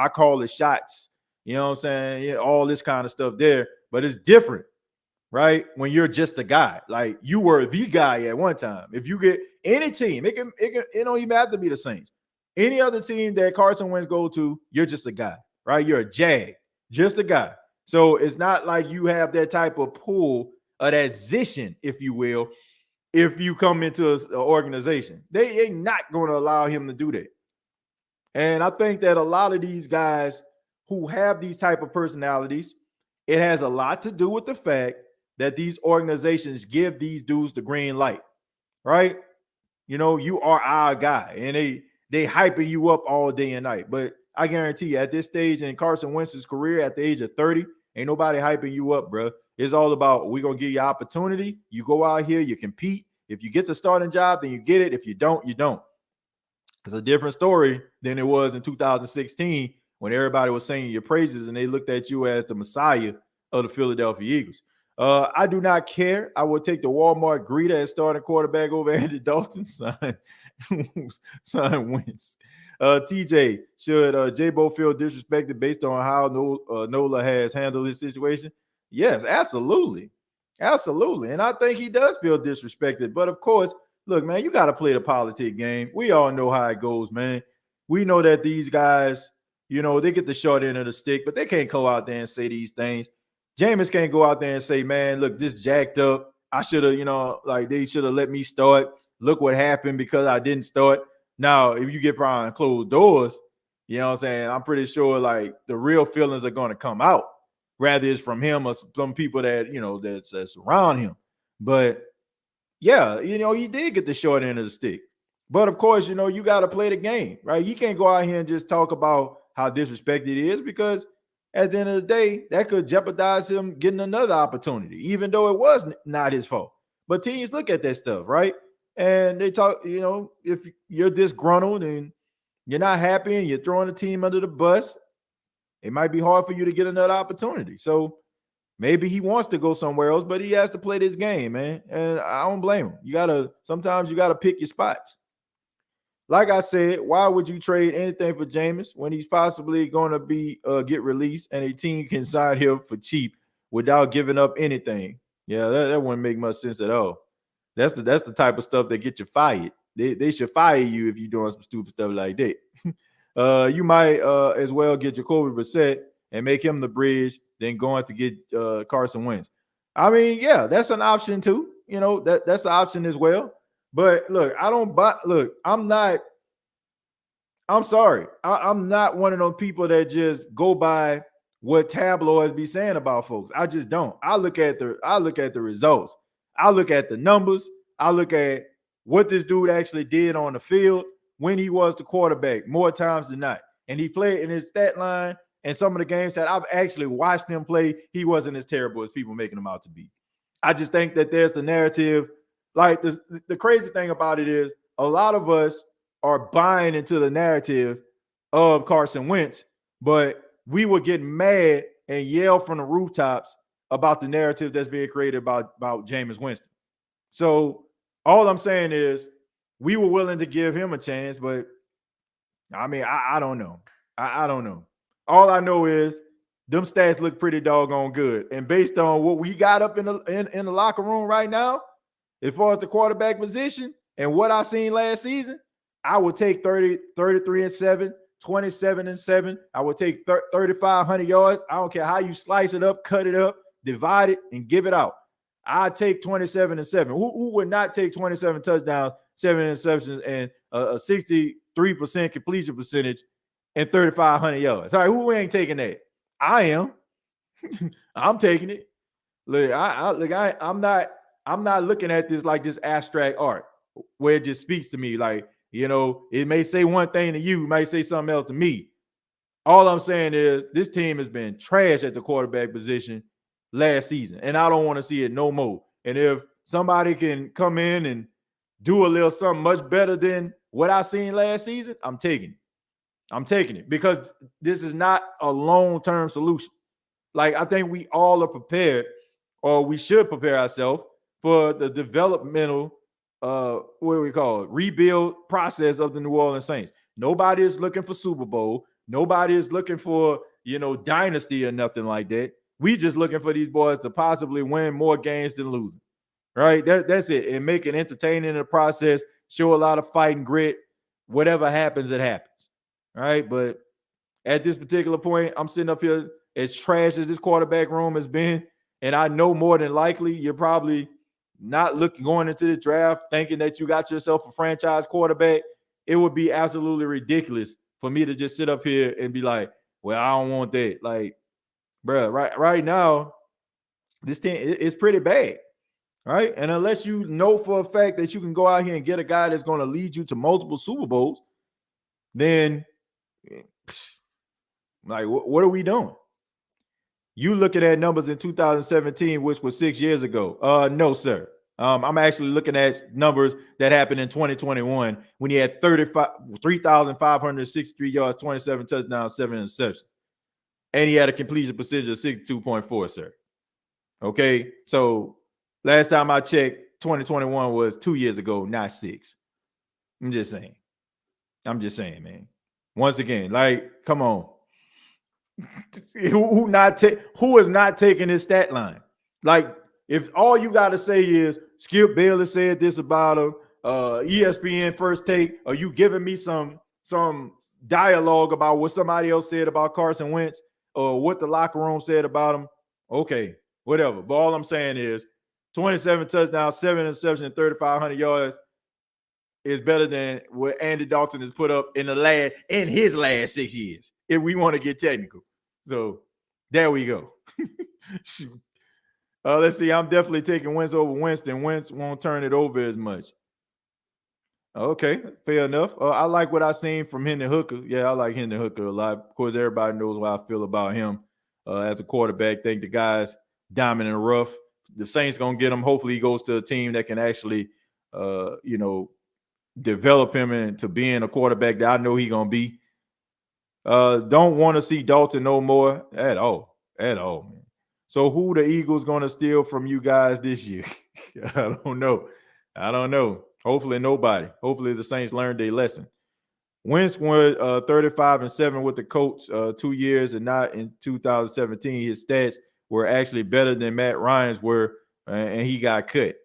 call the shots, you know what I'm saying? All this kind of stuff there. But it's different, right? When you're just a guy. Like you were the guy at one time. If you get any team, it don't even have to be the Saints. Any other team that Carson Wentz go to, you're just a guy, right? You're a jag, just a guy. So it's not like you have that type of pull of that position, if you will, if you come into an organization. They ain't not going to allow him to do that. And I think that a lot of these guys who have these type of personalities, it has a lot to do with the fact that these organizations give these dudes the green light, right? You are our guy, and they hyping you up all day and night. But I guarantee you, at this stage in Carson Wentz's career, at the age of 30, ain't nobody hyping you up, bro. It's all about, we're going to give you opportunity. You go out here, you compete. If you get the starting job, then you get it. If you don't, you don't. It's a different story than it was in 2016 when everybody was singing your praises and they looked at you as the Messiah of the Philadelphia Eagles. I do not care. I will take the Walmart greeter as starting quarterback over Andy Dalton. Son Wentz. TJ, should J-Bo feel disrespected based on how Nola has handled his situation? Yes, absolutely. Absolutely. And I think he does feel disrespected. But of course, look, man, you got to play the politic game. We all know how it goes, man. We know that these guys, they get the short end of the stick, but they can't go out there and say these things. Jameis can't go out there and say, man, look, this jacked up. I should have, they should have let me start. Look what happened because I didn't start. Now, if you get behind closed doors, you know what I'm saying? I'm pretty sure like the real feelings are going to come out, rather it's from him or some people that, that's around him. But yeah, he did get the short end of the stick. But of course, you got to play the game, right? You can't go out here and just talk about how disrespected it is, because at the end of the day, that could jeopardize him getting another opportunity, even though it was not his fault. But teams look at that stuff, right? And they talk, if you're disgruntled and you're not happy and you're throwing the team under the bus, it might be hard for you to get another opportunity. So maybe he wants to go somewhere else, but he has to play this game, man. And I don't blame him. Sometimes you got to pick your spots. Like I said, why would you trade anything for Jameis when he's possibly going to be get released and a team can sign him for cheap without giving up anything? Yeah, that wouldn't make much sense at all. That's the type of stuff that gets you fired. they should fire you if you're doing some stupid stuff like that. You might as well get Jacoby Brissett and make him the bridge than going to get Carson Wentz. I mean, yeah, that's an option too. You know, that's an option as well. But look, I'm sorry. I'm not one of those people that just go by what tabloids be saying about folks. I just don't. I look at the results. I look at the numbers. I look at what this dude actually did on the field when he was the quarterback more times than not. And he played in his stat line and some of the games that I've actually watched him play, he wasn't as terrible as people making him out to be. I just think that there's the narrative. Like the crazy thing about it is a lot of us are buying into the narrative of Carson Wentz, but we will get mad and yell from the rooftops about the narrative that's being created about Jameis Winston. So all I'm saying is we were willing to give him a chance, but I mean, I don't know. I don't know. All I know is them stats look pretty doggone good. And based on what we got up in the locker room right now, as far as the quarterback position and what I seen last season, I would take 33-7, 27-7. I would take 3,500 yards. I don't care how you slice it up, cut it up, divide it, and give it out. I'd take 27-7. Who would not take 27 touchdowns, 7 interceptions, and a 63% completion percentage and 3,500 yards? All right, who ain't taking that? I am. I'm taking it. Look, I'm not looking at this like this abstract art where it just speaks to me. Like, you know, it may say one thing to you, it might say something else to me. All I'm saying is this team has been trash at the quarterback position last season, and I don't want to see it no more. And if somebody can come in and do a little something much better than what I seen last season, I'm taking it. I'm taking it because this is not a long-term solution. Like, I think we all are prepared, or we should prepare ourselves for the developmental what do we call it? Rebuild process of the New Orleans Saints. Nobody is looking for Super Bowl. Nobody is looking for, dynasty or nothing like that. We just looking for these boys to possibly win more games than losing. Right? That's it. And make it entertaining in the process, show a lot of fight and grit. Whatever happens, it happens. All right. But at this particular point, I'm sitting up here as trash as this quarterback room has been. And I know more than likely you're probably not going into this draft thinking that you got yourself a franchise quarterback. It would be absolutely ridiculous for me to just sit up here and be like, well, I don't want that. Like, bro, right now, this team is pretty bad, right? And unless you know for a fact that you can go out here and get a guy that's going to lead you to multiple Super Bowls, then, like, what are we doing? You looking at numbers in 2017, which was 6 years ago. No, sir. I'm actually looking at numbers that happened in 2021 when he had 3,563 yards, 27 touchdowns, 7 interceptions. And he had a completion percentage of 62.4, sir. Okay, so last time I checked, 2021 was 2 years ago, not 6. I'm just saying, man. Once again, like, come on. Who is not taking his stat line? Like, if all you got to say is Skip Bayless said this about him, ESPN First Take, are you giving me some dialogue about what somebody else said about Carson Wentz or what the locker room said about him? Okay, whatever. But all I'm saying is 27 touchdowns, 7 interceptions, and 3,500 yards is better than what Andy Dalton has put up in his last 6 years, if we want to get technical. So there we go. Let's see. I'm definitely taking Wentz over Winston. Wentz won't turn it over as much. Okay, fair enough. I like what I seen from Hendon Hooker. Yeah, I like Hendon Hooker a lot. Of course, everybody knows what I feel about him as a quarterback. Think the guy's diamond in the rough. The Saints gonna get him. Hopefully, he goes to a team that can actually, develop him into being a quarterback that I know he's gonna be. Don't want to see Dalton no more at all, man. So who the Eagles gonna steal from you guys this year? I don't know. Hopefully nobody. Hopefully the Saints learned their lesson. Wentz won 35-7 with the Colts 2 years, and not in 2017. His stats were actually better than Matt Ryan's were, and he got cut.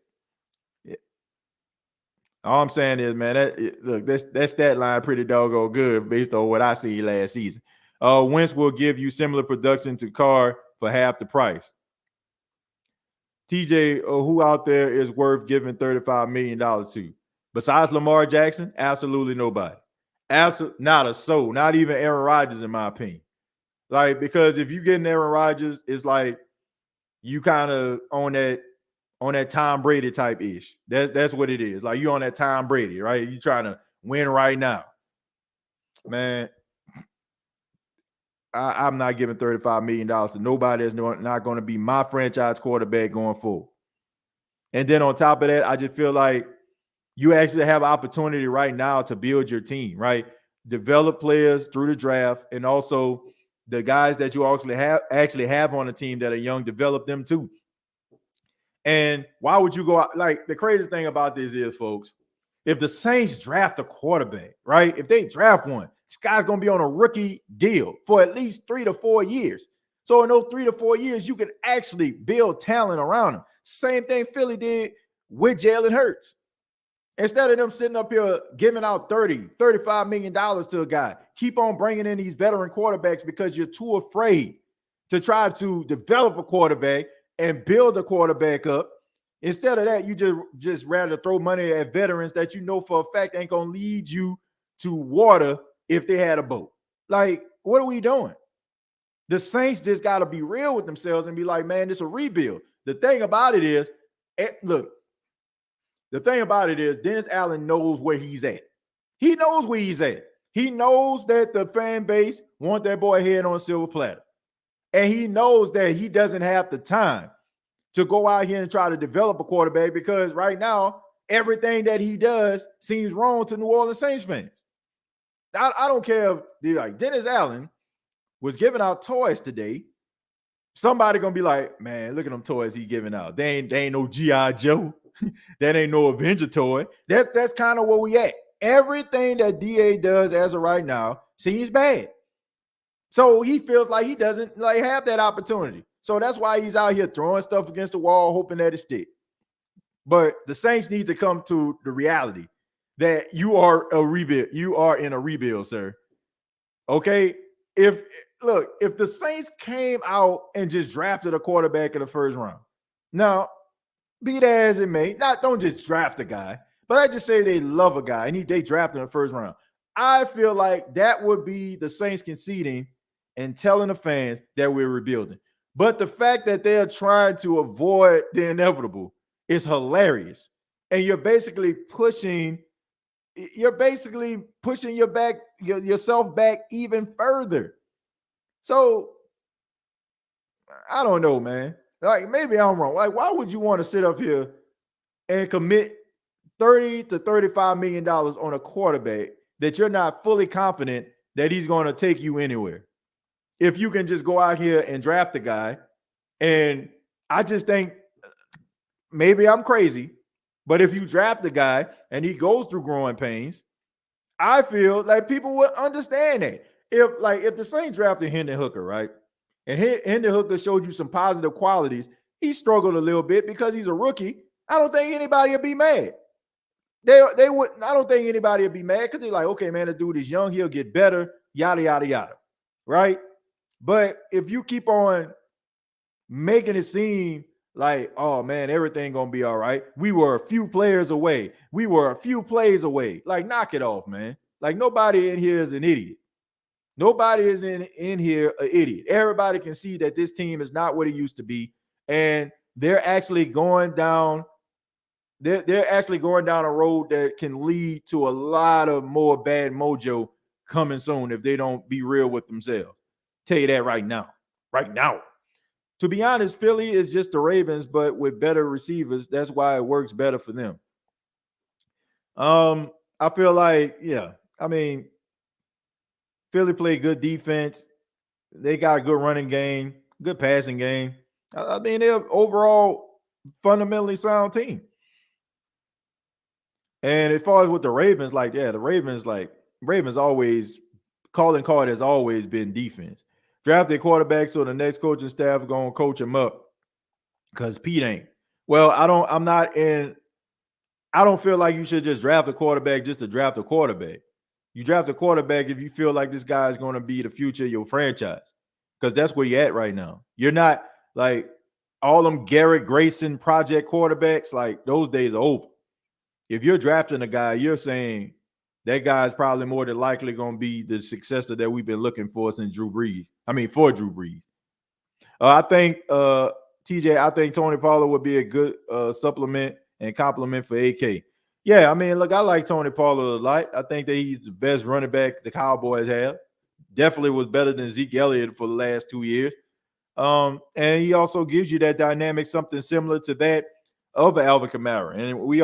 All I'm saying is, man, that stat line pretty doggone good based on what I see last season. Wentz will give you similar production to Carr for half the price. TJ, who out there is worth giving $35 million to? Besides Lamar Jackson, absolutely nobody. Absolutely not a soul, not even Aaron Rodgers, in my opinion. Like, because if you get Aaron Rodgers, it's like you kind of on that Tom Brady type ish. That's what it is. Like, you on that Tom Brady, right? You trying to win right now. Man, I'm not giving $35 million to nobody that's not going to be my franchise quarterback going forward. And then on top of that, I just feel like you actually have an opportunity right now to build your team, right? Develop players through the draft, and also the guys that you actually have on the team that are young, develop them too. And why would you go out? Like, the crazy thing about this is, folks, if the Saints draft a quarterback, right? If they draft one, this guy's going to be on a rookie deal for at least 3 to 4 years. So in those 3 to 4 years, you can actually build talent around him. Same thing Philly did with Jalen Hurts. Instead of them sitting up here giving out $35 million to a guy, keep on bringing in these veteran quarterbacks because you're too afraid to try to develop a quarterback and build a quarterback up. Instead of that, you just rather throw money at veterans that you know for a fact ain't going to lead you to water if they had a boat. Like, what are we doing? The Saints just got to be real with themselves and be like, man, this is a rebuild. The thing about it is, Dennis Allen knows where he's at. He knows where he's at. He knows that the fan base want that boy head on a silver platter. And he knows that he doesn't have the time to go out here and try to develop a quarterback, because right now, everything that he does seems wrong to New Orleans Saints fans. I don't care if Dennis Allen was giving out toys today. Somebody gonna be like, man, look at them toys he giving out. They ain't no G.I. Joe. That ain't no Avenger toy. That's kind of where we at. Everything that DA does as of right now seems bad. So he feels like he doesn't have that opportunity. So that's why he's out here throwing stuff against the wall, hoping that it sticks. But the Saints need to come to the reality that you are a rebuild. You are in a rebuild, sir. Okay. If the Saints came out and just drafted a quarterback in the first round, now, be that as it may, don't just draft a guy, but I just say they love a guy and they draft him in the first round. I feel like that would be the Saints conceding and telling the fans that we're rebuilding. But the fact that they're trying to avoid the inevitable is hilarious. And you're basically pushing yourself back even further. So I don't know, man. Like, maybe I'm wrong. Like, why would you want to sit up here and commit $30 to $35 million on a quarterback that you're not fully confident that he's going to take you anywhere? If you can just go out here and draft the guy. And I just think, maybe I'm crazy, but if you draft the guy and he goes through growing pains, I feel like people would understand that. If the Saints drafted Hendon Hooker, right? And Hendon Hooker showed you some positive qualities. He struggled a little bit because he's a rookie. I don't think anybody would be mad. They would. I don't think anybody would be mad because they're like, okay, man, the dude is young. He'll get better. Yada yada yada. Right? But if you keep on making it seem like, oh man, everything gonna be all right. We were a few players away. We were a few plays away. Like, knock it off, man. Like, nobody in here is an idiot. Nobody is in here an idiot. Everybody can see that this team is not what it used to be, and they're actually going down. They're actually going down a road that can lead to a lot of more bad mojo coming soon if they don't be real with themselves. Tell you that right now. Right now. To be honest, Philly is just the Ravens, but with better receivers. That's why it works better for them. I feel like, Philly played good defense. They got a good running game, good passing game. They're overall fundamentally sound team. And as far as with the Ravens, the Ravens always, calling card has always been defense. Draft their quarterback so the next coaching staff is going to coach him up because Pete ain't. Well, I'm not in I don't feel like you should just draft a quarterback just to draft a quarterback. You draft a quarterback if you feel like this guy is going to be the future of your franchise, because that's where you're at right now. You're not like all them Garrett Grayson project quarterbacks. Like those days are over. If you're drafting a guy, you're saying that guy's probably more than likely going to be the successor that we've been looking for since Drew Brees. I mean, for Drew Brees. I think TJ, I think Tony Pollard would be a good supplement and compliment for AK. Yeah, I mean, look, I like Tony Pollard a lot. I think that he's the best running back the Cowboys have. Definitely was better than Zeke Elliott for the last 2 years. And he also gives you that dynamic, something similar to that of Alvin Kamara. And we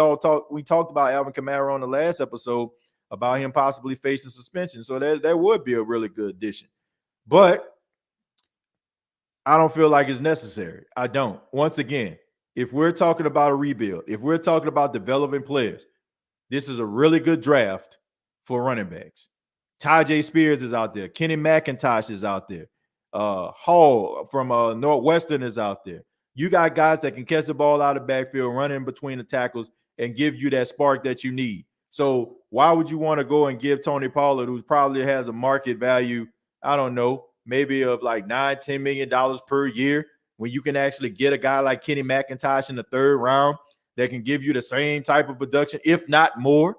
talked about Alvin Kamara on the last episode about him possibly facing suspension. So that would be a really good addition. But I don't feel like it's necessary. I don't. Once again, if we're talking about a rebuild, if we're talking about developing players, this is a really good draft for running backs. Tyjae Spears is out there. Kenny McIntosh is out there. Hall from Northwestern is out there. You got guys that can catch the ball out of the backfield, run in between the tackles, and give you that spark that you need. So why would you want to go and give Tony Pollard, who probably has a market value, I don't know, maybe of like $9-10 million per year, when you can actually get a guy like Kenny McIntosh in the third round that can give you the same type of production, if not more?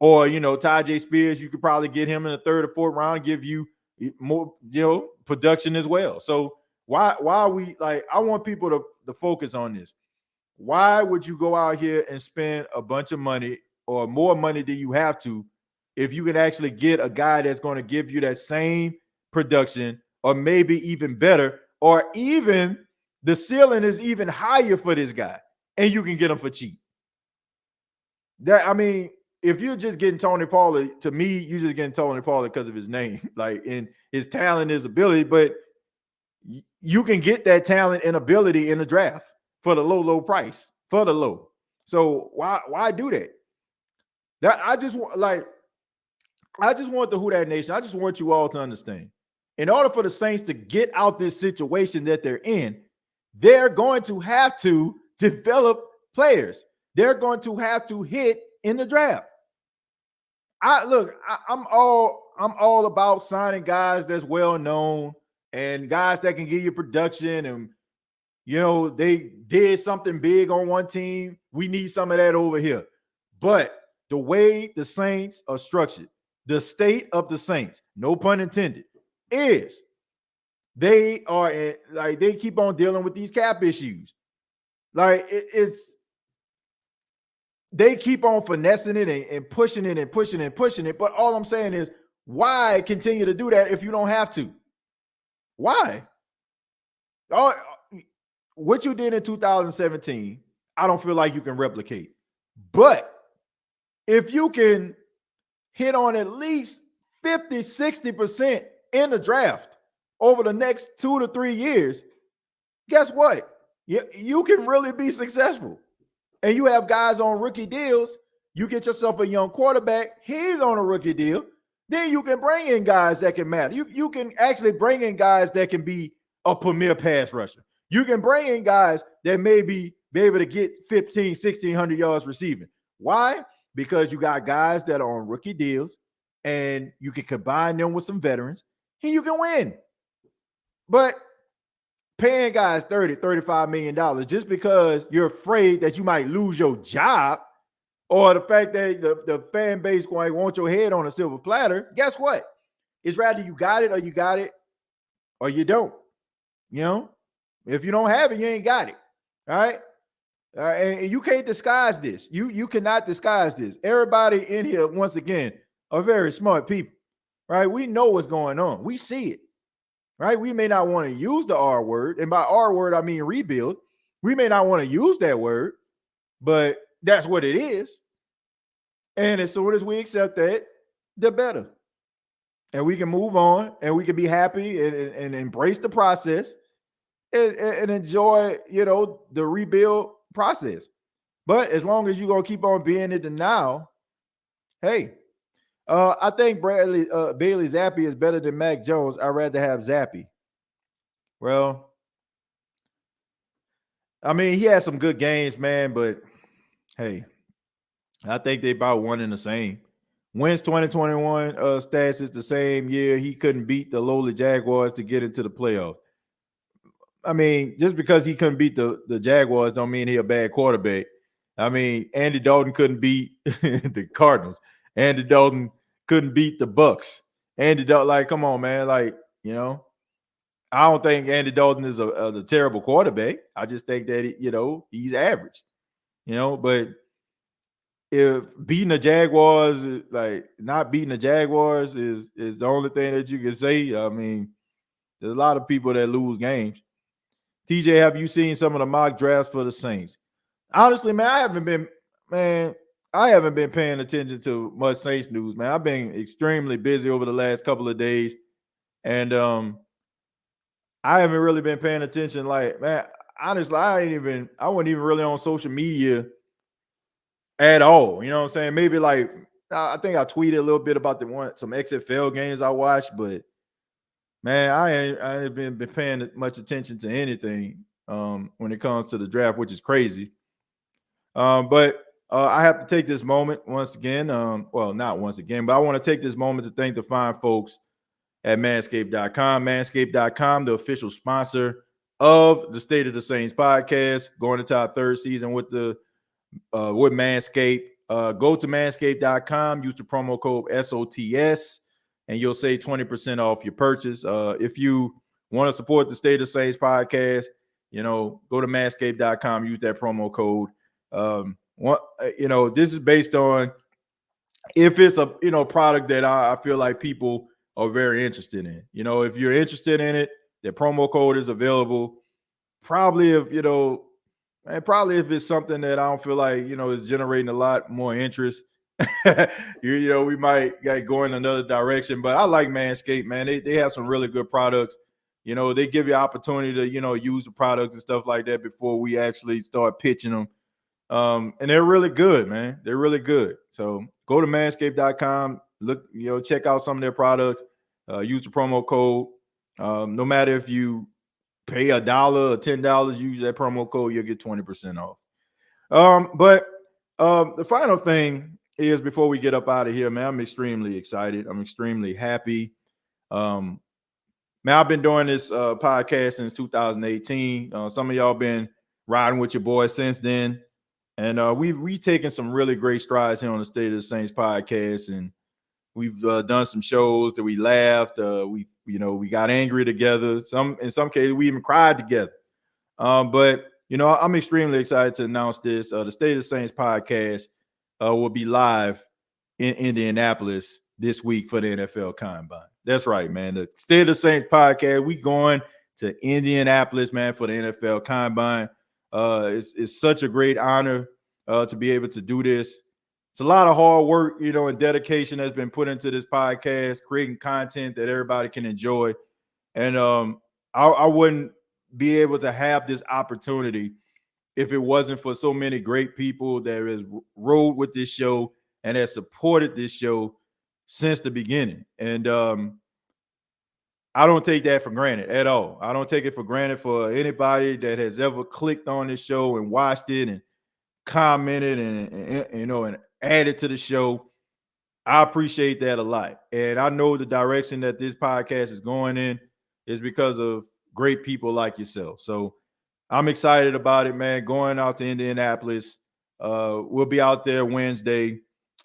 Or, Tyjae Spears, you could probably get him in the third or fourth round and give you more, production as well. So why are we like, I want people to focus on this. Why would you go out here and spend a bunch of money or more money than you have to if you can actually get a guy that's going to give you that same production, or maybe even better, or even the ceiling is even higher for this guy and you can get him for cheap? That, I mean, if you're just getting Tony Pollard, to me, you're just getting Tony Pollard because of his name, like in his talent, his ability. But you can get that talent and ability in the draft for the low price, for the low. So why do that? That I just want the Who Dat Nation. I just want you all to understand. In order for the Saints to get out this situation that they're in, they're going to have to develop players. They're going to have to hit in the draft. I'm all about signing guys that's well known and guys that can give you production, and they did something big on one team. We need some of that over here. But the way the Saints are structured, the state of the Saints, no pun intended, is they keep on dealing with these cap issues. Like they keep on finessing it and pushing it and pushing it and pushing it. But all I'm saying is, why continue to do that if you don't have to? Why? What you did in 2017, I don't feel like you can replicate. But if you can hit on at least 50, 60% in the draft over the next 2 to 3 years, guess what? You can really be successful. And you have guys on rookie deals. You get yourself a young quarterback. He's on a rookie deal. Then you can bring in guys that can matter. You can actually bring in guys that can be a premier pass rusher. You can bring in guys that may be able to get 1,600 yards receiving. Why? Because you got guys that are on rookie deals, and you can combine them with some veterans, and you can win. But paying guys $30-35 million just because you're afraid that you might lose your job, or the fact that the fan base going to want your head on a silver platter, guess what? It's rather you got it or you don't. If you don't have it, you ain't got it. All right? And you can't disguise this. You cannot disguise this. Everybody in here, once again, are very smart people, right? We know what's going on. We see it, right? We may not want to use the R word, and by R word, I mean rebuild. We may not want to use that word, but that's what it is. And as soon as we accept that, the better. And we can move on, and we can be happy and embrace the process and enjoy, the rebuild process. But as long as you're going to keep on being in denial, hey, I think Bailey Zappi is better than Mac Jones. I'd rather have Zappi. Well, I mean, he had some good games, man, but hey, I think they about one and the same. Wentz 2021 stats is the same year he couldn't beat the lowly Jaguars to get into the playoffs. I mean, just because he couldn't beat the Jaguars don't mean he a bad quarterback. I mean, Andy Dalton couldn't beat the Cardinals. Andy Dalton couldn't beat the Bucks. Andy Dalton, like, come on, man. Like, I don't think Andy Dalton is a terrible quarterback. I just think that, he's average. But if beating the Jaguars, like not beating the Jaguars is the only thing that you can say. I mean, there's a lot of people that lose games. TJ, have you seen some of the mock drafts for the Saints? Honestly, man, I haven't been paying attention to much Saints news, man. I've been extremely busy over the last couple of days. And I haven't really been paying attention. Like, man, honestly, I wasn't even really on social media at all. You know what I'm saying? Maybe like I think I tweeted a little bit about some XFL games I watched, but man, I ain't been paying much attention to anything when it comes to the draft, which is crazy. But I have to take this moment once again. Well, not once again, but I want to take this moment to thank the fine folks at manscaped.com. Manscaped.com, the official sponsor of the State of the Saints podcast, going into our third season with Manscaped. Go to manscaped.com, use the promo code SOTS, and you'll save 20% off your purchase. If you want to support the State of the Saints podcast, go to manscaped.com, use that promo code. This is based on if it's a product that I feel like people are very interested in. If you're interested in it, the promo code is available. Probably if it's something that I don't feel like is generating a lot more interest, we might go in another direction. But I like Manscaped, man. They have some really good products. They give you opportunity to use the products and stuff like that before we actually start pitching them. And they're really good, man. They're really good. So go to manscaped.com, look, check out some of their products, use the promo code. No matter if you pay $1 or $10, use that promo code, you'll get 20% off. But the final thing is, before we get up out of here, man, I'm extremely excited. I'm extremely happy. Man, I've been doing this podcast since 2018. Some of y'all been riding with your boy since then. And we've taken some really great strides here on the State of the Saints podcast, and we've done some shows that we laughed. We got angry together. In some cases, we even cried together. But I'm extremely excited to announce this. The State of the Saints podcast will be live in Indianapolis this week for the NFL Combine. That's right, man. The State of the Saints podcast, we going to Indianapolis, man, for the NFL Combine. It's such a great honor to be able to do this. It's a lot of hard work, and dedication that's been put into this podcast, creating content that everybody can enjoy. And I wouldn't be able to have this opportunity if it wasn't for so many great people that has rode with this show and has supported this show since the beginning. And I don't take that for granted at all. I don't take it for granted for anybody that has ever clicked on this show and watched it and commented and added to the show. I appreciate that a lot. And I know the direction that this podcast is going in is because of great people like yourself. So I'm excited about it, man. Going out to Indianapolis. We'll be out there Wednesday.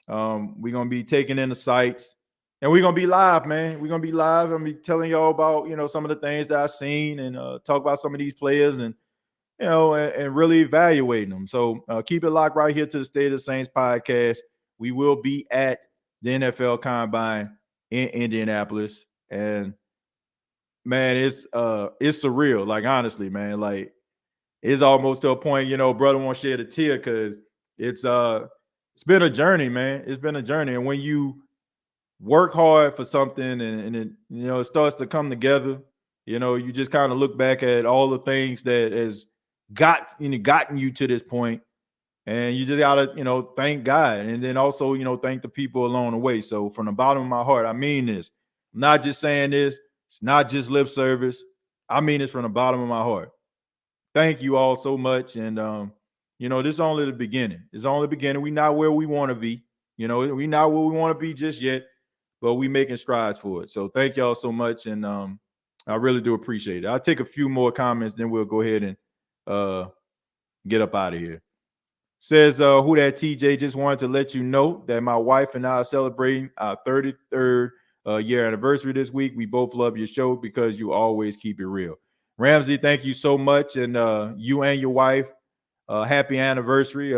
We're going to be taking in the sights. And we're going to be live, man. We're going to be live. I'm going to be telling y'all about, some of the things that I've seen and talk about some of these players and, and really evaluating them. So keep it locked right here to the State of the Saints podcast. We will be at the NFL Combine in Indianapolis. And, man, it's surreal. Like, honestly, man, like, it's almost to a point, brother won't shed a tear because it's been a journey, man. It's been a journey. And when you work hard for something and it starts to come together, you just kind of look back at all the things that has gotten you to this point, and you just gotta thank God, and then also thank the people along the way. So from the bottom of my heart, I mean this. I'm not just saying this. It's not just lip service. I mean this from the bottom of my heart. Thank you all so much, and This is only the beginning. It's only the beginning. We're not where we want to be. We're not where we want to be just yet, but we making strides for it. So thank y'all so much, and I really do appreciate it. I'll take a few more comments, then we'll go ahead and get up out of here. Says who that TJ, just wanted to let you know that my wife and I are celebrating our 33rd year anniversary this week. We both love your show because you always keep it real. Ramsey, thank you so much, and you and your wife, happy anniversary.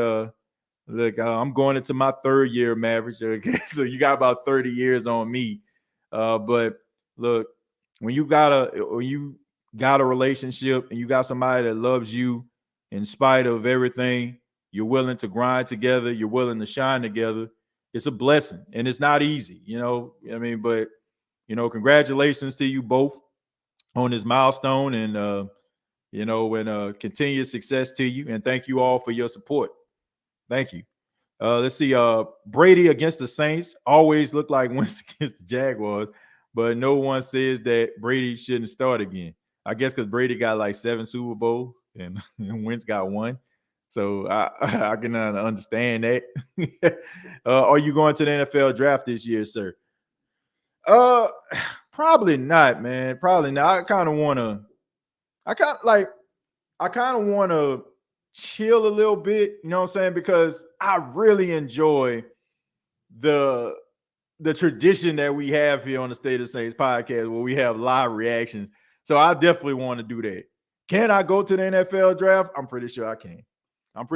Look, I'm going into my 3rd year of marriage. Okay, so you got about 30 years on me. But look, when you got a relationship and you got somebody that loves you in spite of everything, you're willing to grind together, you're willing to shine together. It's a blessing, and it's not easy, but congratulations to you both on this milestone, and continued success to you, and thank you all for your support. Thank you. Let's see. Brady against the Saints always looked like Wentz against the Jaguars, but no one says that Brady shouldn't start again. I guess because Brady got like 7 Super Bowls and Wentz got 1. So I can understand that. Are you going to the NFL draft this year, sir? Probably not, man. Probably not. I kind of want to chill a little bit, you know what I'm saying? Because I really enjoy the tradition that we have here on the State of Saints podcast where we have live reactions. So I definitely want to do that. Can I go to the NFL draft? I'm pretty sure I can. But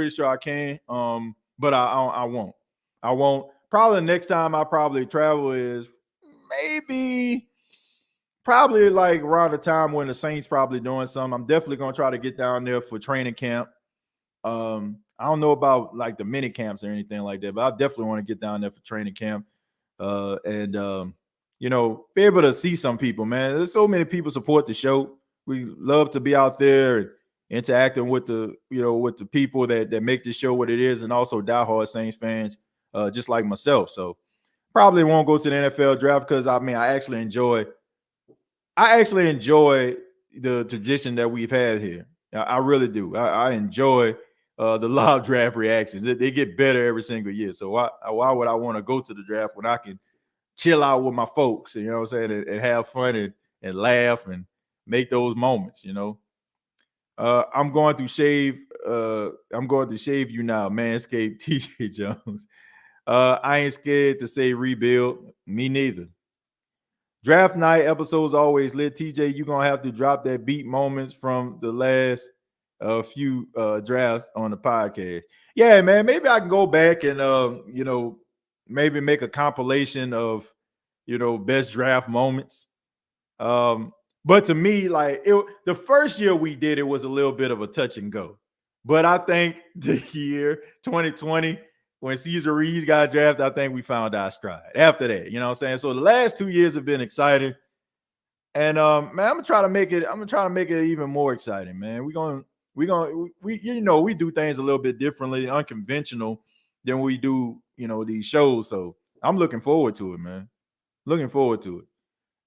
I won't. I won't. Probably the next time I probably travel is probably like around the time when the Saints probably doing something. I'm definitely going to try to get down there for training camp. I don't know about like the mini camps or anything like that, but I definitely want to get down there for training camp and be able to see some people, man. There's so many people support the show. We love to be out there and interacting with the people that make the show what it is, and also diehard Saints fans, just like myself. So probably won't go to the NFL draft because I actually enjoy the tradition that we've had here. I really do. I enjoy the live draft reactions. They get better every single year. So why would I want to go to the draft when I can chill out with my folks, you know what I'm saying, and have fun and laugh and make those moments, I'm going to shave you now, Manscaped, TJ Jones. I ain't scared to say rebuild. Me neither. Draft night episodes always lit. TJ, you're going to have to drop that beat moments from the last few drafts on the podcast. Yeah, man, maybe I can go back and, maybe make a compilation of, best draft moments. But to me, like the first year we did it was a little bit of a touch and go. But I think the year 2020, when Cesar Reeves got drafted, I think we found our stride after that. You know what I'm saying? So the last 2 years have been exciting. And man, I'm gonna try to make it even more exciting, man. We do things a little bit differently, unconventional than we do, these shows. So I'm looking forward to it, man. Looking forward to it.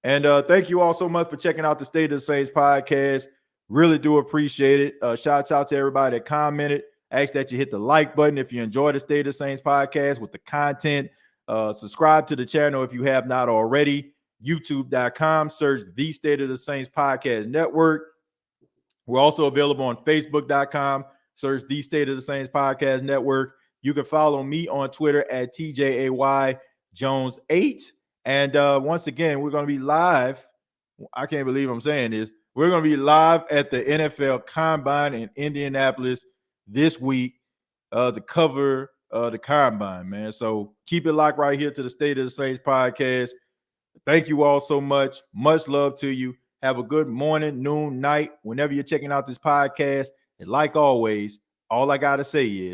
And thank you all so much for checking out the State of the Saints podcast. Really do appreciate it. Shouts out to everybody that commented. Ask that you hit the like button if you enjoy the State of the Saints podcast with the content. Subscribe to the channel if you have not already. YouTube.com, search the State of the Saints podcast network. We're also available on Facebook.com, search the State of the Saints podcast network. You can follow me on Twitter at TJAYJones8. And once again, we're going to be live. I can't believe I'm saying this. We're going to be live at the NFL Combine in Indianapolis this week to cover the Combine, man. So keep it locked right here to the State of the Saints podcast. Thank you all so much. Much love to you. Have a good morning, noon, night, whenever you're checking out this podcast. And like always, all I got to say is,